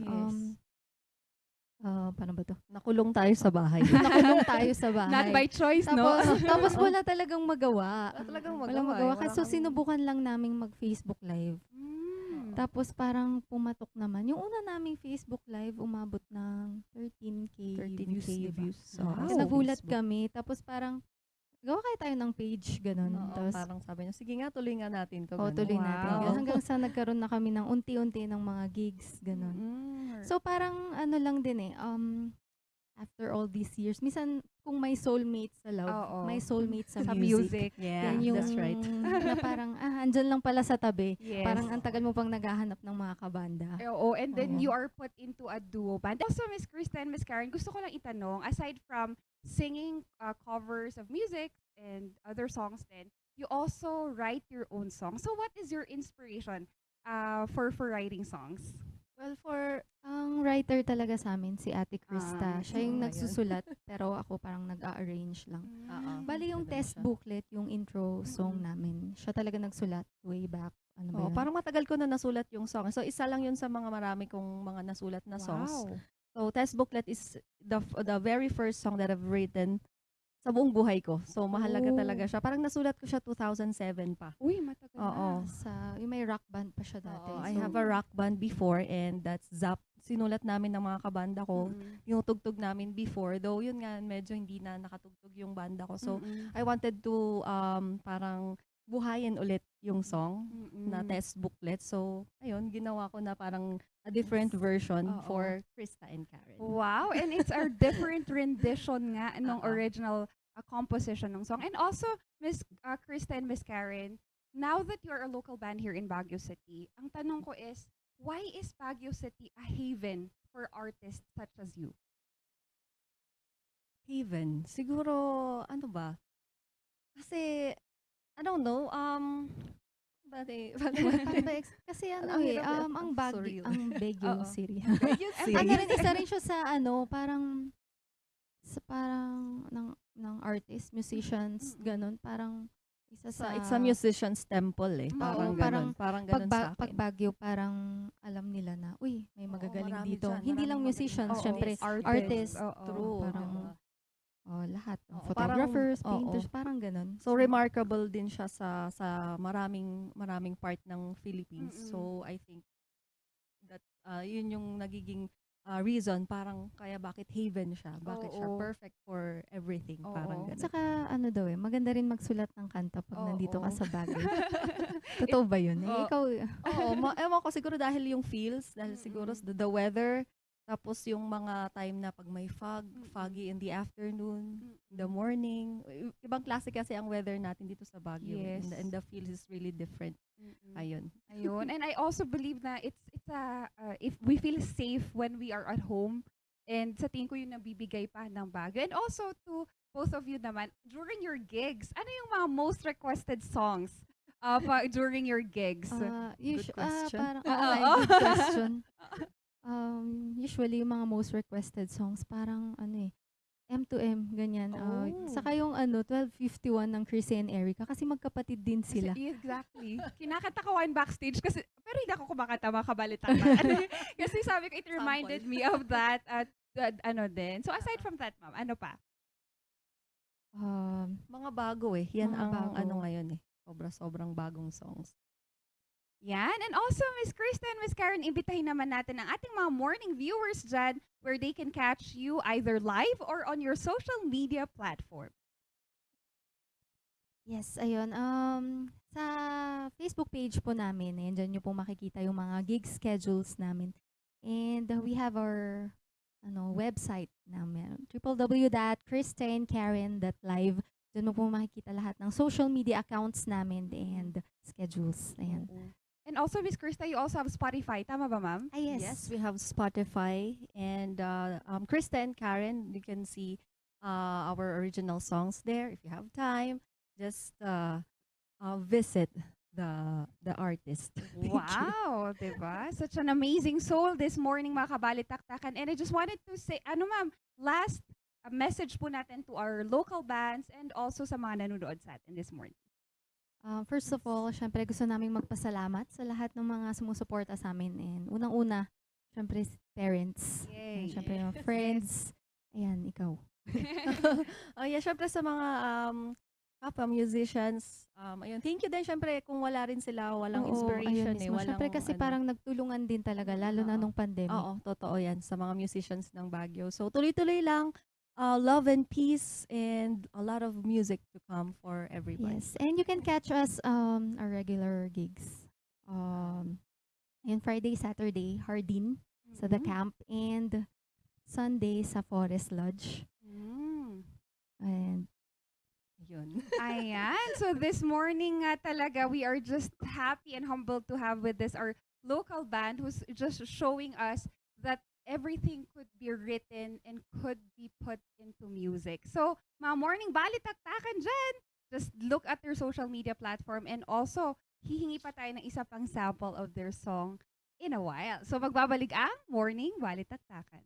paano ba to? Nakulong tayo sa bahay. Nakulong tayo sa bahay. Not by choice, no? Tapos wala talagang magawa. Walang magawa. Kasi susinubukan lang naming mag-Facebook Live. Tapos parang pumatok naman. Yung una naming Facebook Live, umabot ng 13K views. So, nagulat kami. Tapos parang, gawa kayo tayo ng page, ganun. Tapos, parang sabi niya, sige nga, tuloy nga natin to. tuloy natin. Hanggang sa nagkaroon na kami ng unti-unti ng mga gigs, ganun. So parang ano lang din after all these years, minsan kung may soulmate sa love, may soulmate sa music. Yeah, yan yung, that's right. na parang, andyan lang pala sa tabi. Parang ang tagal mo pang naghahanap ng mga kabanda. Oo, and then you are put into a duo band. Also, Miss Krista and Miss Karen, gusto ko lang itanong, aside from singing covers of music and other songs then, you also write your own songs. So what is your inspiration for writing songs? Well, ang writer talaga sa amin, si Ate Krista. Siya yung nagsusulat, pero ako parang nag-a-arrange lang. Bali yung test booklet, yung intro song namin, siya talaga nagsulat way back. Ano ba yun? Parang matagal ko na nasulat yung song. So, isa lang yun sa mga marami kong mga nasulat na songs. So, test booklet is the very first song that I've written sa buong buhay ko. So, mahalaga talaga siya. Parang nasulat ko siya 2007 pa. Uy, matagal na. Yung may rock band pa siya dati. I have a rock band before and that's Zap. Sinulat namin ng mga kabanda ko. Yung tugtog namin before. Though yun nga, medyo hindi na nakatugtog yung banda ko. So, I wanted to parang buhayin ulit yung song na test booklet. So, ayun, ginawa ko na parang a different version for Krista and Karen. Wow, and it's our different rendition nga ng original composition ng song. And also, Miss Krista and Miss Karen, now that you're a local band here in Baguio City, ang tanong ko is, why is Baguio City a haven for artists such as you? Haven? Siguro, ano ba? Kasi, I don't know, kasi ang Baguio City. Isa rin siya sa parang ng artists, musicians, ganun, parang isa sa it's a musician's temple parang ganun sa akin. Pag Baguio, parang alam nila na, uy, may magagaling dito. Hindi lang musicians, syempre artists. True. Parang lahat. Photographers, painters, parang ganun. So, remarkable din siya sa maraming part ng Philippines. So, I think that yun yung nagiging reason parang kaya bakit haven siya. Bakit siya perfect for everything. Parang ganun. At saka, maganda rin magsulat ng kanta pag nandito ka sa Baguio. Totoo ba yun? Ikaw? Ewan ko siguro dahil yung feels, dahil siguro the weather, Tapos yung mga time na pag may foggy in the afternoon, in the morning. Ibang klase kasi ang weather natin dito sa Baguio. Yes. And the feel is really different. Ayun. Ayun. And I also believe na it's if we feel safe when we are at home, and sa tingin ko yung nabibigay pa ng Baguio. And also to both of you naman, during your gigs, ano yung mga most requested songs during your gigs? Good question. Parang, good question. Usually, yung mga most requested songs, parang M2M, ganyan. Saka yung 1251 ng Chrissy and Erica, kasi magkapatid din sila. Exactly. Kinakanta ko one backstage kasi, pero hindi ako kumakanta, makabalita. Kasi sabi ko, it reminded me of that din. So aside from that, ma'am, ano pa? Mga bago Yan Mga ang bago. ngayon Sobrang bagong songs. Yan. And also, Miss Krista and Miss Karen, imbitahin naman natin ang ating mga morning viewers dyan where they can catch you either live or on your social media platform. Yes, ayun. Sa Facebook page po namin, ayan, dyan nyo po makikita yung mga gig schedules namin. And we have our website namin, www.kristenKaren.live. Dyan mo po makikita lahat ng social media accounts namin and schedules. Ayan. And also, Miss Krista, you also have Spotify. Tama ba, ma'am? Yes, we have Spotify and Krista and Karen. You can see our original songs there. If you have time, just visit the artist. Thank you. Wow, diba? Such an amazing soul this morning, mga kabalitaktakan. And I just wanted to say, ma'am, last message po natin to our local bands and also sa mga nanonood sa atin this morning. First of all, syempre gusto naming magpasalamat sa lahat ng mga sumusuporta sa amin. And unang-una, syempre parents. Yay. And syempre mga friends. Ayan, ikaw. Syempre sa mga kapwa musicians, ayun, thank you din syempre kung wala rin sila, walang Oo, inspiration ayun mismo. walang Syempre kasi parang nagtulungan din talaga, lalo na nung pandemic. Oo, totoo yan sa mga musicians ng Baguio. So tuloy-tuloy lang, love and peace and a lot of music to come for everybody. Yes, and you can catch us our regular gigs. Friday, Saturday, Hardin sa The Camp, and Sunday sa Forest Lodge. And yun. Ayan. So this morning nga talaga, we are just happy and humbled to have with us our local band who's just showing us that everything could be written and could be put into music. So, mga morning balitaktakan dyan, just look at their social media platform, and also, hihingi pa tayo ng isa pang sample of their song in a while. So, magbabalik ang morning balitaktakan.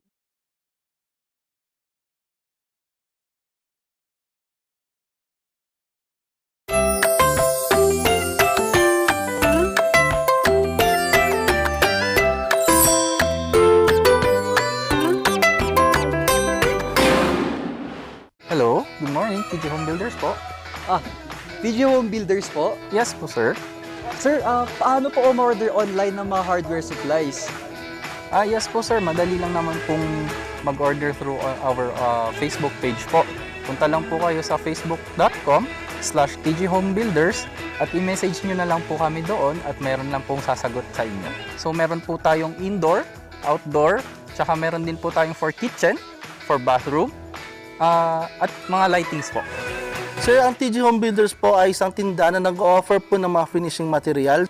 Hello, good morning, TG Home Builders po. TG Home Builders po? Yes po, sir. Sir, paano po umorder online ng mga hardware supplies? Yes po, sir. Madali lang naman pong mag-order through our Facebook page po. Punta lang po kayo sa facebook.com/tghomebuilders at i-message nyo na lang po kami doon at meron lang pong sasagot sa inyo. So, meron po tayong indoor, outdoor, tsaka meron din po tayong for kitchen, for bathroom, at mga lightings po. Sir, ang TG Home Builders po ay isang tindahan na nag-offer po ng mga finishing material.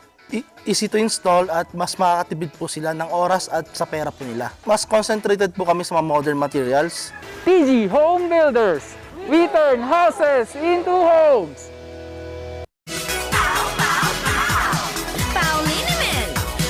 Easy to install at mas makakatipid po sila ng oras at sa pera po nila. Mas concentrated po kami sa mga modern materials. TG Home Builders! We turn houses into homes!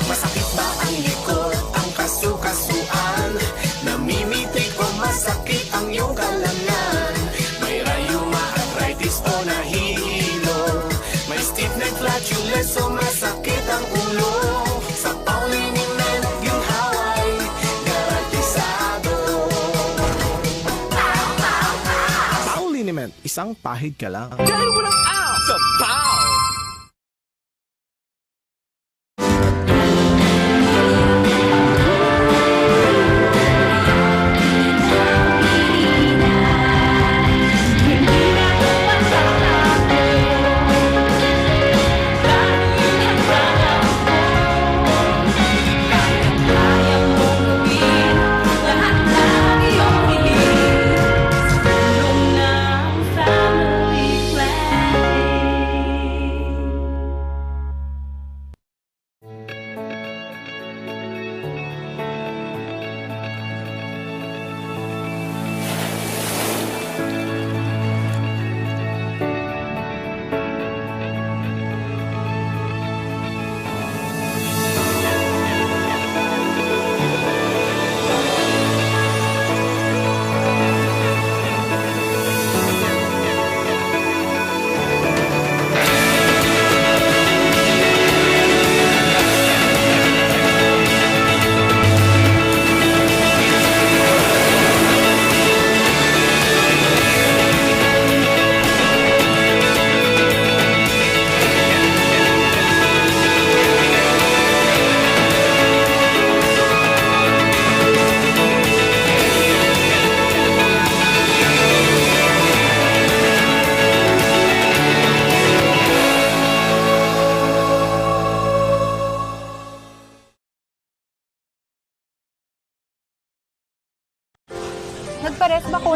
Masakit ba ang likod, ang kasukasuan? Namimitig o masakit ang iyong kalamnan? May rayuma, arthritis o nahihilo? May stiff neck, flatulence o masakit ang ulo? Sa Pauliniment, ginhawa ay garantisado. Pauliniment, isang pahig ka lang. Galing mo lang out sa POW!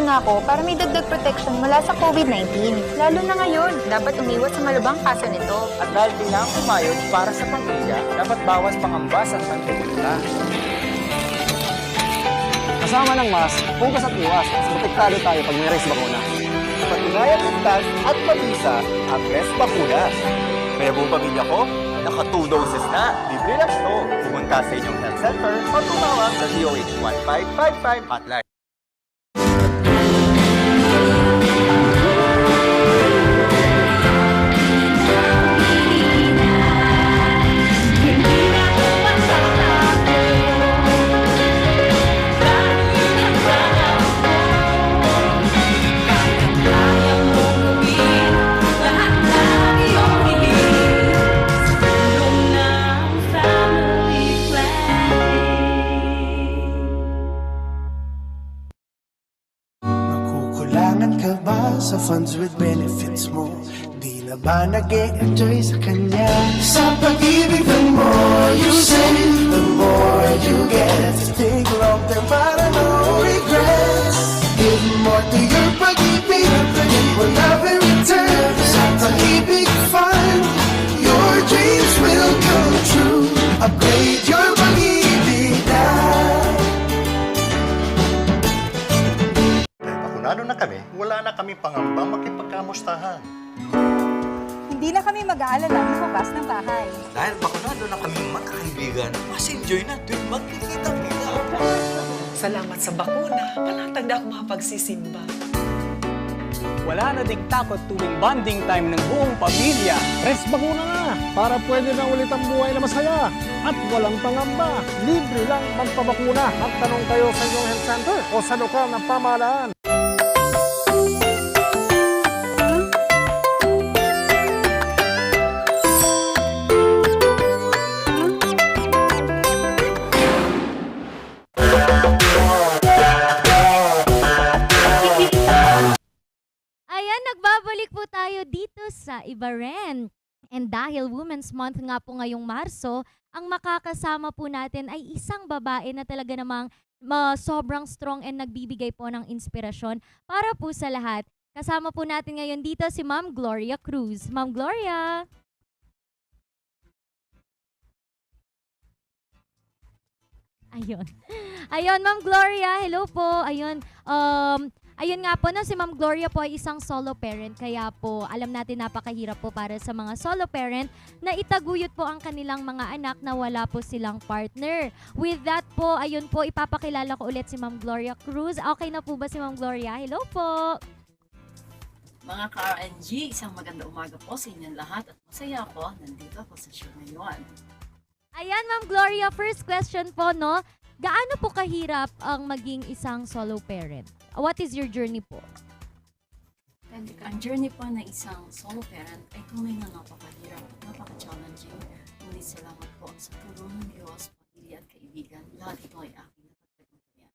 muna ako para may dagdag protection mula sa COVID-19. Lalo na ngayon, dapat umiwas sa malubhang kaso nito. At dahil kailangan kumayod para sa pamilya, dapat bawas pangamba sa pagkukuta. Kasama ng mask, hugas at iwas, mas protektado tayo pag may race bakuna. Patunayan ligtas at mabisa ang Res Bakunas. Kaya buong pamilya ko, naka 2 doses na. Libre lang ito. Pumunta sa inyong health center o tumawag sa DOH 1555 hotline. Nakukulangan ka ba sa funds with benefits mo? Di na ba nag-e-enjoy sa kanya? Sa pag-ibig, the more you save, the more you get. Think long term para no regrets. Give more to your pag-ibig, you will have in return. Sa pag-ibig fund, your dreams will come true. Upgrade your pag-ibig na. Bakunado na kami, wala na kami pangamba makipagkamustahan. Hindi na kami mag-aalala bukas ng bahay. Dahil bakunado na kami magkakaibigan, mas enjoy na tuwing magkikita-kita. Salamat sa bakuna, palatag na ako makapagsisimba. Wala na ding takot tuwing bonding time ng buong pamilya. Res bakuna na para pwede na ulit ang buhay na masaya at walang pangamba. Libre lang magpabakuna. Magtanong kayo sa inyong health center o sa lokal na pamahalaan. Ayan, nagbabalik po tayo dito sa Ibaren. And dahil Women's Month nga po ngayong Marso, ang makakasama po natin ay isang babae na talaga namang sobrang strong and nagbibigay po ng inspirasyon para po sa lahat. Kasama po natin ngayon dito si Ma'am Gloria Cruz. Ma'am Gloria! Ayun. Ayun, Ma'am Gloria, hello po. Ayun, ayun nga po, no, si Ma'am Gloria po ay isang solo parent. Kaya po, alam natin napakahirap po para sa mga solo parent na itaguyod po ang kanilang mga anak na wala po silang partner. With that po, ayun po, ipapakilala ko ulit si Ma'am Gloria Cruz. Okay na po ba si Ma'am Gloria? Hello po. Mga ka-RNG, isang maganda umaga po sa inyong lahat at masaya ako, nandito ako sa show ngayon. Ayan, Ma'am Gloria, first question po, no? Gaano po kahirap ang maging isang solo parent? What is your journey po? Ang journey po ng isang solo parent ay tunay na napakahirap at napaka-challenging. Ngunit salamat po sa tulong ng Diyos, pamilya at kaibigan. Lahat ito ay aking napagtagumpayan.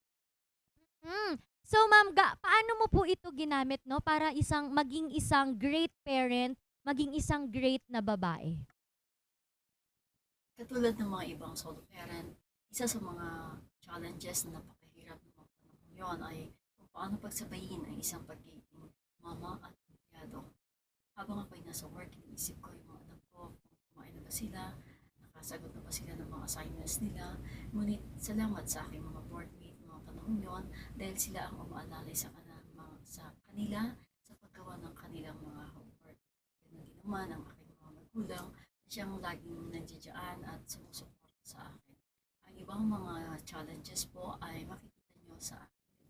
So, Ma'am, paano mo po ito ginamit, no? Para maging isang great parent, maging isang great na babae? Katulad ng mga ibang solo parent, isa sa mga challenges na napakahirap ng mga panahon yun ay kung paano pagsabayin ang isang pagiging mama at empleyado. Habang ako'y nasa work, iniisip ko yung mga anak ko, kung kumain na ba sila, nakasagot na ba sila ng mga assignments nila. Ngunit salamat sa aking mga boardmate mga panahon yun dahil sila ang umaalalay sa kanila sa paggawa ng kanilang mga homework. Ganun din naman ang aking mga magulang, siyang laging nandiyan at sumusuporta sa akin. Ang ibang mga challenges po ay makikita nyo sa akin.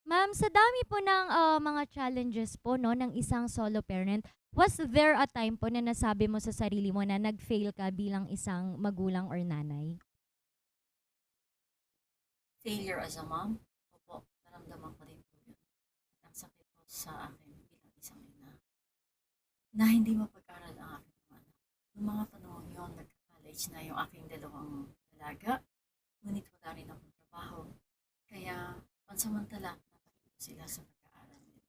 Ma'am, sa dami po ng mga challenges po, no, ng isang solo parent, was there a time po na nasabi mo sa sarili mo na nag-fail ka bilang isang magulang or nanay? Failure as a mom? Opo, naramdaman ko din po yun. Ang sakit po sa akin bilang isang ina na hindi mapag-aral ang aking mga anak. Noong mga panahon yun, nagka-college na yung aking dalawang dalaga, ngunit wala rin akong trabaho. Kaya pansamantala, napakita sila sa pag-aaral nila.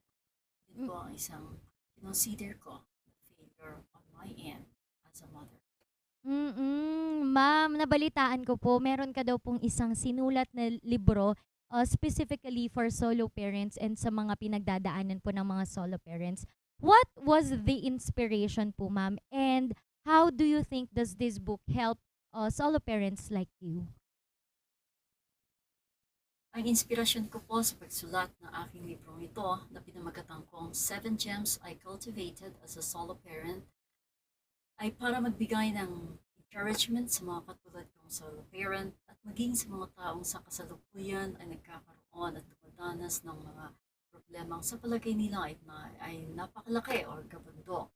Yun po ang isang consider ko na failure on my end as a mother. Ma'am, nabalitaan ko po, meron ka daw pong isang sinulat na libro specifically for solo parents and sa mga pinagdadaanan po ng mga solo parents. What was the inspiration po, ma'am? And how do you think does this book help solo parents like you? Ang inspirasyon ko po sa pagsulat ng aking librong ito na pinamagatang kong 7 Gems I Cultivated as a Solo Parent ay para magbigay ng encouragement sa mga katulad kong solo parent at maging sa mga taong sa kasalukuyan ay nagkakaroon at dumadanas ng mga problemang sa palagay nila ay napakalaki o kabundok.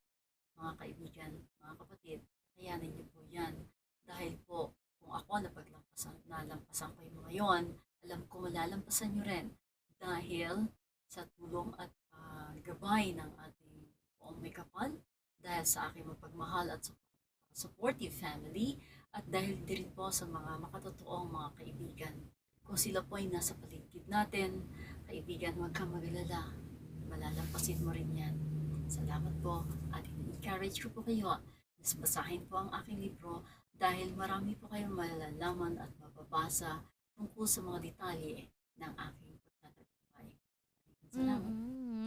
Mga kaibigan, mga kapatid, kayanin niyo po yan dahil po kung ako nalampasan ko yung mga yon, alam ko malalampasan nyo rin dahil sa tulong at gabay ng ating poong may kapal, dahil sa aking mapagmahal at supportive family, at dahil din po sa mga makatotoong mga kaibigan. Kung sila po ay nasa paligid natin, kaibigan, huwag kang mag-alala, malalampasin mo rin yan. Salamat po at encourage ko po kayo na basahin po ang aking libro dahil marami po kayong malalaman at mababasa tungkol sa mga detalye ng aking pagtatagumpay. Salamat.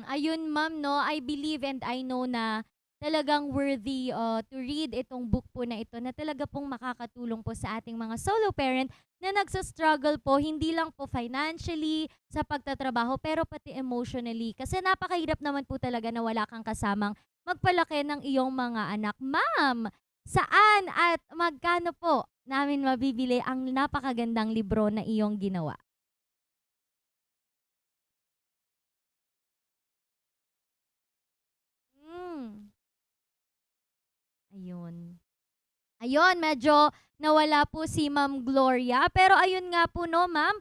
Ayun, ma'am, no, I believe and I know na talagang worthy to read itong book po na ito na talaga pong makakatulong po sa ating mga solo parent na nagsa-struggle po, hindi lang po financially sa pagtatrabaho, pero pati emotionally. Kasi napakahirap naman po talaga na wala kang kasamang magpalaki ng iyong mga anak. Ma'am, saan at magkano po namin mabibili ang napakagandang libro na iyong ginawa? Ayun. Ayun, medyo nawala po si Ma'am Gloria. Pero ayun nga po, no, ma'am,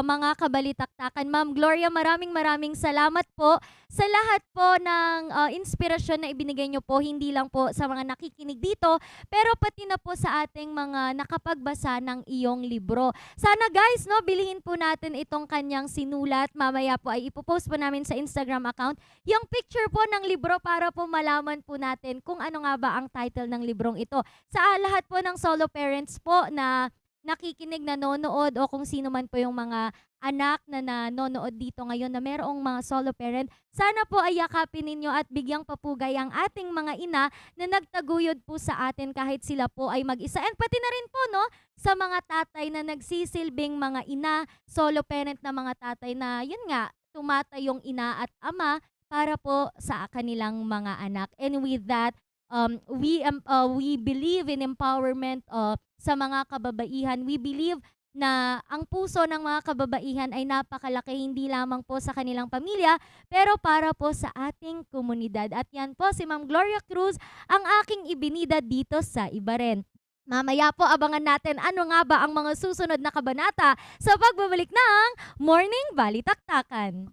mga kabalitaktakan. Ma'am Gloria, maraming salamat po sa lahat po ng inspirasyon na ibinigay nyo po, hindi lang po sa mga nakikinig dito, pero pati na po sa ating mga nakapagbasa ng iyong libro. Sana guys, no, bilihin po natin itong kanyang sinulat. Mamaya po ay ipopost po namin sa Instagram account yung picture po ng libro para po malaman po natin kung ano nga ba ang title ng librong ito. Sa lahat po ng solo parents po na nakikinig, nanonood o kung sino man po yung mga anak na nanonood dito ngayon na merong mga solo parent, sana po ay yakapin ninyo at bigyang papugay ang ating mga ina na nagtaguyod po sa atin kahit sila po ay mag-isa. And pati na rin po, no, sa mga tatay na nagsisilbing mga ina, solo parent na mga tatay na yun nga, tumatay yung ina at ama para po sa kanilang mga anak. And with that, we believe in empowerment sa mga kababaihan. We believe na ang puso ng mga kababaihan ay napakalaki, hindi lamang po sa kanilang pamilya, pero para po sa ating komunidad. At yan po si Ma'am Gloria Cruz, ang aking ibinida dito sa Ibaren. Mamaya po abangan natin ano nga ba ang mga susunod na kabanata sa pagbabalik ng Morning Balitaktakan.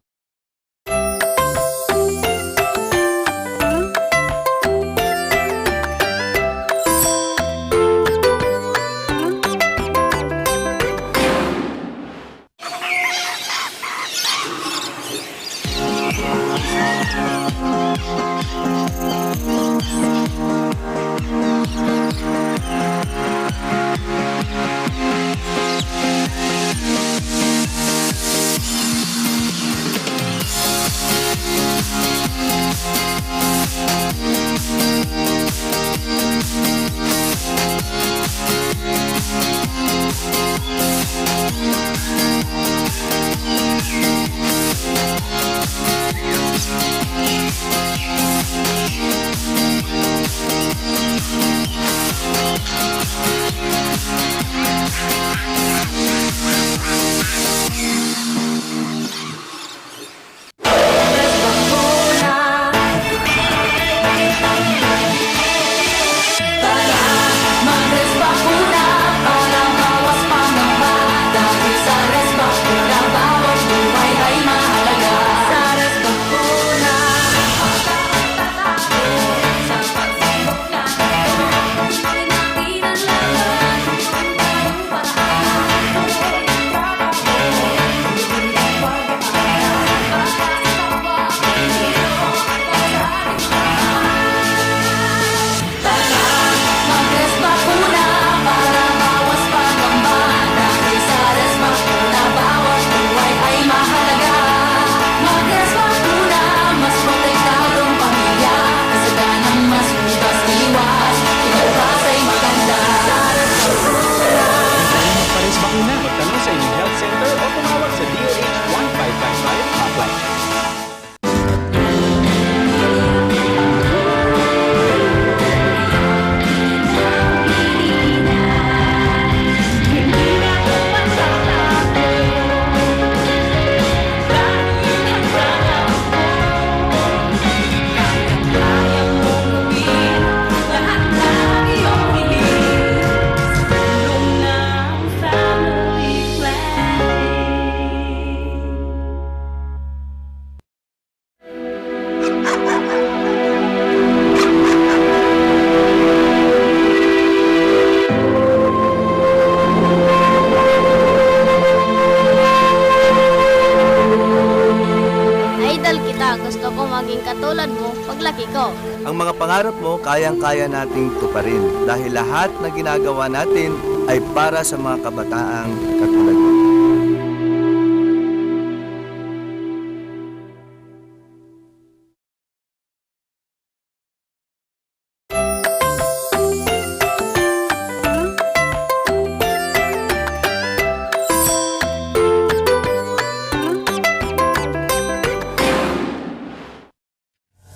paglaki ko. Ang mga pangarap mo, kayang-kaya nating tuparin dahil lahat na ginagawa natin ay para sa mga kabataang katulad mo.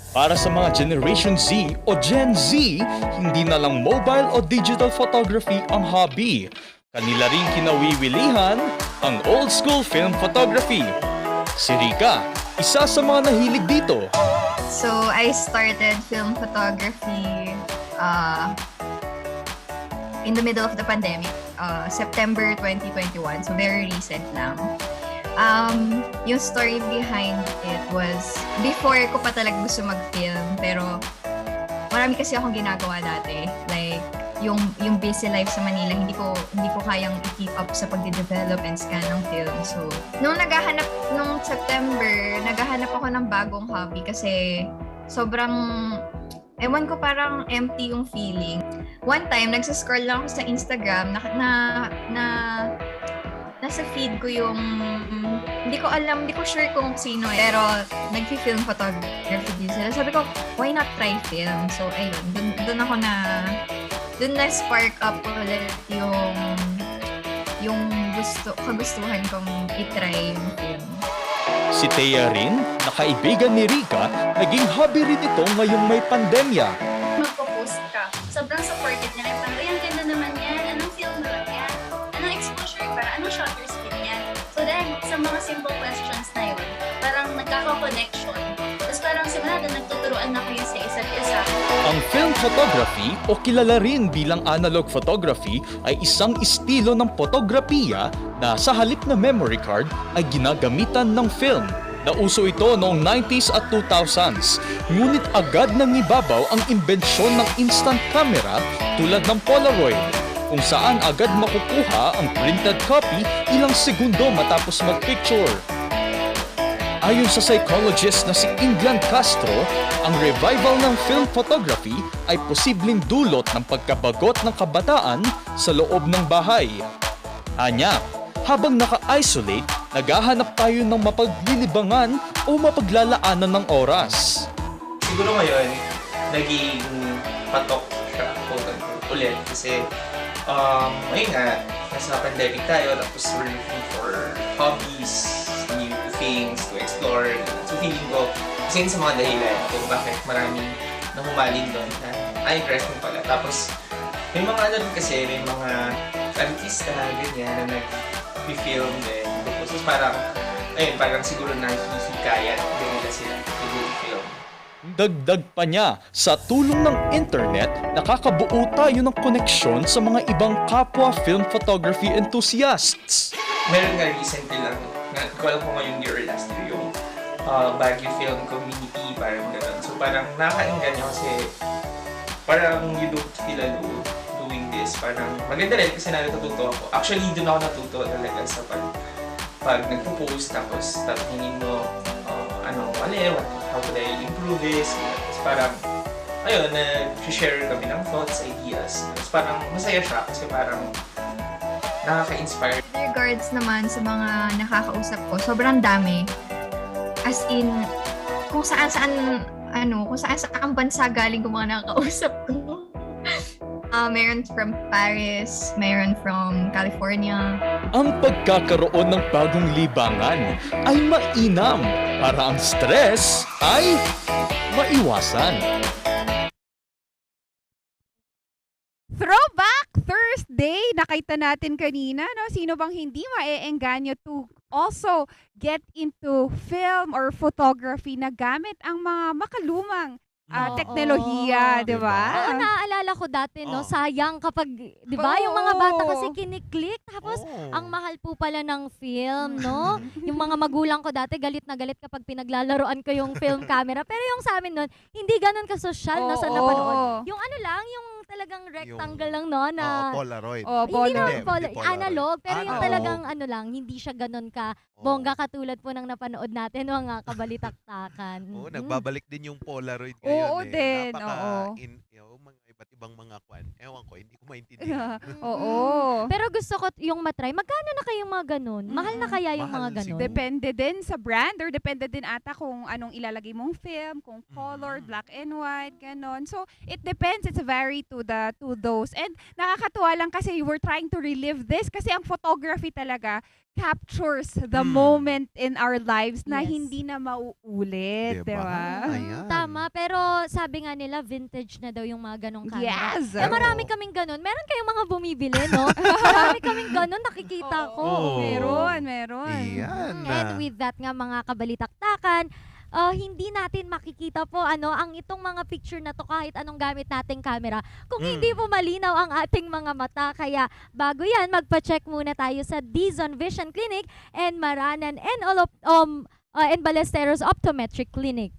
Para sa mga Generation Z o Gen Z, hindi na lang mobile o digital photography ang hobby. Kanila rin kinawiwilihan ang old school film photography. Si Rika, isa sa mga nahilig dito. So, I started film photography in the middle of the pandemic, September 2021. So, very recent lang. Yung story behind it was, before ko pa talaga gusto mag-film, pero marami kasi akong ginagawa dati. Like, yung busy life sa Manila, hindi ko kayang i-keep up sa pagde-develop and scan ng film. So, nung September, naghahanap ako ng bagong hobby kasi sobrang, ewan ko, parang empty yung feeling. One time, nagsascroll lang ako sa Instagram, nasa feed ko yung, hindi ko sure kung sino, pero nag-film photography din sila. Sabi ko, why not try film? So, ayun, dun na spark up ulit yung kagustuhan kong itry yung film. Si Thea rin, na kaibigan ni Rika, naging hobby rin ito ngayong may pandemya. Magpo-post ka, sobrang supportive niya. Parang, ang ganda naman yan. Anong film na lang yan? Anong exposure para? Anong shutter speed yan? So then, sa mga simple questions na yun, parang nagkaka-connection. Tapos parang simula doon, nagtuturuan na kayo sa isa't isa. Ang film photography o kilala rin bilang analog photography ay isang estilo ng fotografiya na sa halip na memory card ay ginagamitan ng film. Nauso ito noong 90s at 2000s, ngunit agad nang ibabaw ang imbensyon ng instant camera tulad ng Polaroid, kung saan agad makukuha ang printed copy ilang segundo matapos mag-picture. Ayon sa psychologist na si England Castro, ang revival ng film photography ay posibleng dulot ng pagkabagot ng kabataan sa loob ng bahay. Anya, habang naka-isolate, naghahanap tayo ng mapaglilibangan o mapaglalaanan ng oras. Siguro ngayon, naging patok siya ulit kasi ngayon nga, nasa pandemic tayo, tapos we're looking for hobbies, new things to explore. So feeling ko, kasi sa mga dahilan kung bakit maraming nahumaling doon na interesting pala. Tapos may mga ano rin kasi, may mga artista ganyan na nag-film din. So parang, parang siguro nakikikaya din nila sila nag-film. Dagdag pa niya, sa tulong ng internet, nakakabuo tayo ng koneksyon sa mga ibang kapwa film photography enthusiasts. Meron nga recently lang, ko alam ko ngayong year or last year, yung Baguio Film Community, parang gano'n. So parang nakakainganyo kasi parang you don't feel alone doing this. Parang maganda rin kasi natututo ako. Actually, doon ako natuto talaga sa pag nagpo-post tapos tatingin mo how could I improve this? Tapos parang, ayun, nag-share kami ng thoughts, ideas. Tapos parang masaya siya kasi parang nakaka-inspire. Regards naman sa mga nakakausap ko, sobrang dami. As in, kung saan bansa galing ko mga nakakausap ko. Meron from Paris, meron from California. Ang pagkakaroon ng bagong libangan ay mainam para ang stress ay maiwasan. Throwback Thursday! Nakita natin kanina, no? Sino bang hindi maeengganyo to also get into film or photography na gamit ang mga makalumang teknolohiya, di ba? Oo, naaalala ko dati, no? Sayang kapag, di ba, yung mga bata kasi kiniklik, tapos ang mahal po pala ng film, no? Yung mga magulang ko dati, galit na galit kapag pinaglalaroan ko yung film camera. Pero yung sa amin nun, hindi ganun kasosyal na sa napanood. Yung ano lang, yung talagang rectangle lang, no? Na, Polaroid. Hindi naman Hindi Polaroid. Polaroid. Analog, pero yung Analog. talagang ano lang, hindi siya ganun ka bongga katulad po ng napanood natin, mga kabalitaktakan. Oo, nagbabalik din yung Polaroid ngayon. Oo din, Yung mga iba't ibang mga kwan. Ewan ko, hindi ko maintindihan. Oo. Pero gusto ko yung matry. Magkano na kayong mga ganun? Mahal na kaya yung mga ganun? Depende din sa brand or depende din ata kung anong ilalagay mong film, kung color, black and white, ganon. So, it depends. It's vary to those. And nakakatuwa lang kasi we're trying to relive this kasi ang photography talaga captures the moment in our lives na hindi na mauulit, di ba? Tama, pero sabi nga nila vintage na daw yung mga ganong camera. Yes! Eh, marami kaming ganon. Meron kayong mga bumibili, no? Marami kaming ganon, nakikita ko. Meron. And with that nga mga kabalitaktakan, hindi natin makikita po ang itong mga picture na to kahit anong gamit nating camera kung hindi po malinaw ang ating mga mata. Kaya bago yan, magpa-check muna tayo sa Dizon Vision Clinic and Maranan and Ballesteros Optometric Clinic.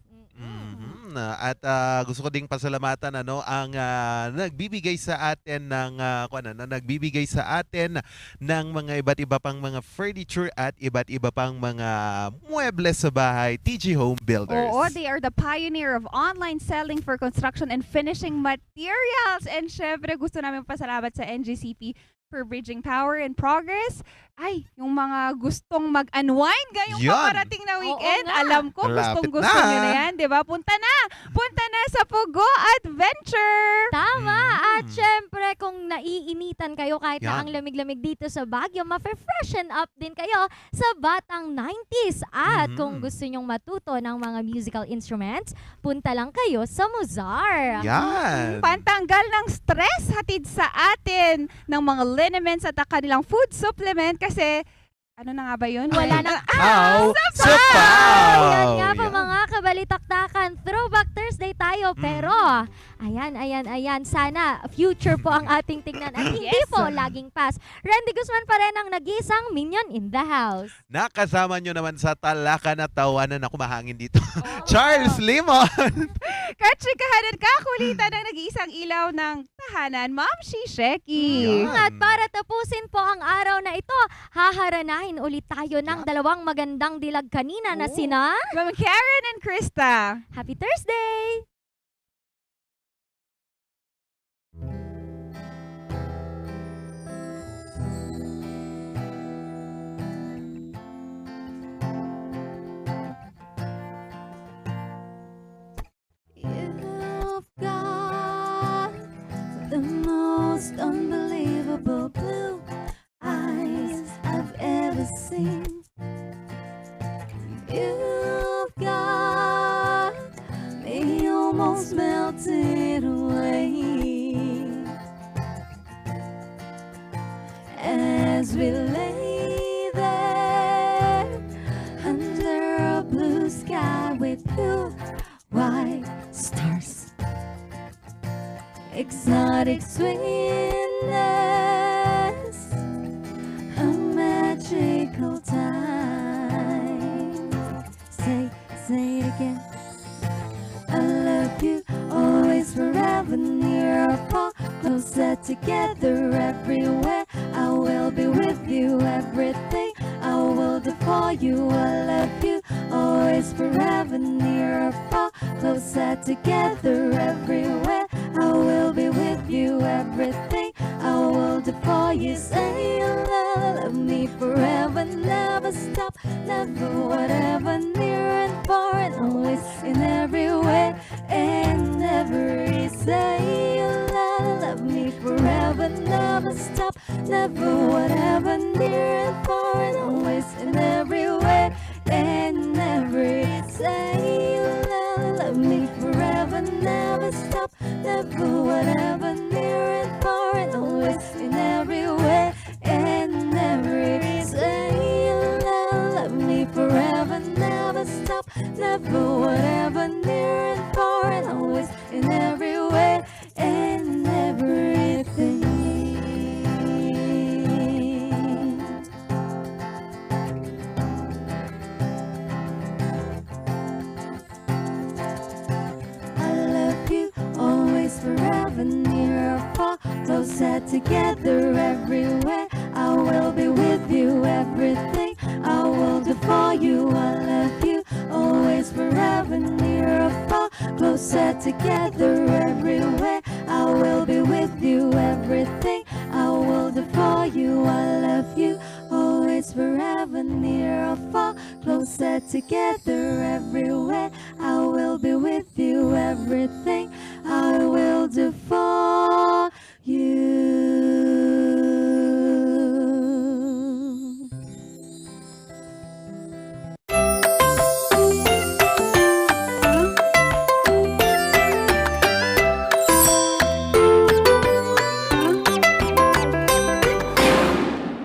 At gusto ko ding pasalamatan ang nagbibigay sa atin ng mga iba't iba pang mga furniture at iba't iba pang mga muebles sa bahay, TG Home Builders. Oo, they are the pioneer of online selling for construction and finishing materials. And syempre, gusto namin pasalamat sa NGCP for bridging power and progress. Ay, yung mga gustong mag-unwind ngayong paparating na weekend. Alam ko, gustong-gusto nyo na yan, di ba? Punta na sa Pugo Adventure! Tama! At syempre, kung naiinitan kayo kahit na ang lamig-lamig dito sa Baguio, ma-freshen up din kayo sa Batang 90s. At kung gusto nyong matuto ng mga musical instruments, punta lang kayo sa Muzar. Yan! Pantanggal ng stress hatid sa atin ng mga liniments at kanilang food supplement kasi ano na nga ba yun? Wala nang sapaw! Yan nga po mga kabalitaktakan. Throwback Thursday tayo. Pero, ayan. Sana future po ang ating tingnan. At hindi po laging past. Randy Guzman pa rin ang nag-iisang minion in the house. Nakasama nyo naman sa talaka na tawanan na kumahangin dito. Charles Limon! Katsikahan at kakulitan ng nag-iisang ilaw ng tahanan, Ma'am Shisheki. At para tapusin po ang araw na ito, haharanahin ulit tayo ng dalawang magandang dilag kanina na sina Ma'am Karen and Krista. Happy Thursday! You've got the most unbelievable blue eyes I've ever seen. You've got me almost melted away as we lay there under a blue sky with blue white stars, exotic sweetness, a magical time. Say it again. I love you always, forever, near or far, closer together, everywhere. I will be with you, everything I will do for you. I love you always, forever, near or far, closer together, everywhere. I will be with you, everything I will do for you. Say you love me forever, never stop, never, whatever, near and far, and always in every way and every. Say you love me forever, never stop, never, whatever, near and far, and always in every way and every. Say you love me forever, never stop, never, whatever, near and far, and always in every way and every. Say you love me forever, never stop, never, whatever, near and far, and always in every way and everything. I love you always, forever. forever, near or far, closer together everywhere. I will be with you, everything I will do for you. I love you, always, forever, near or far, closer together everywhere. I will be with you, everything I will do for you. I love you, always, forever, near or far, closer together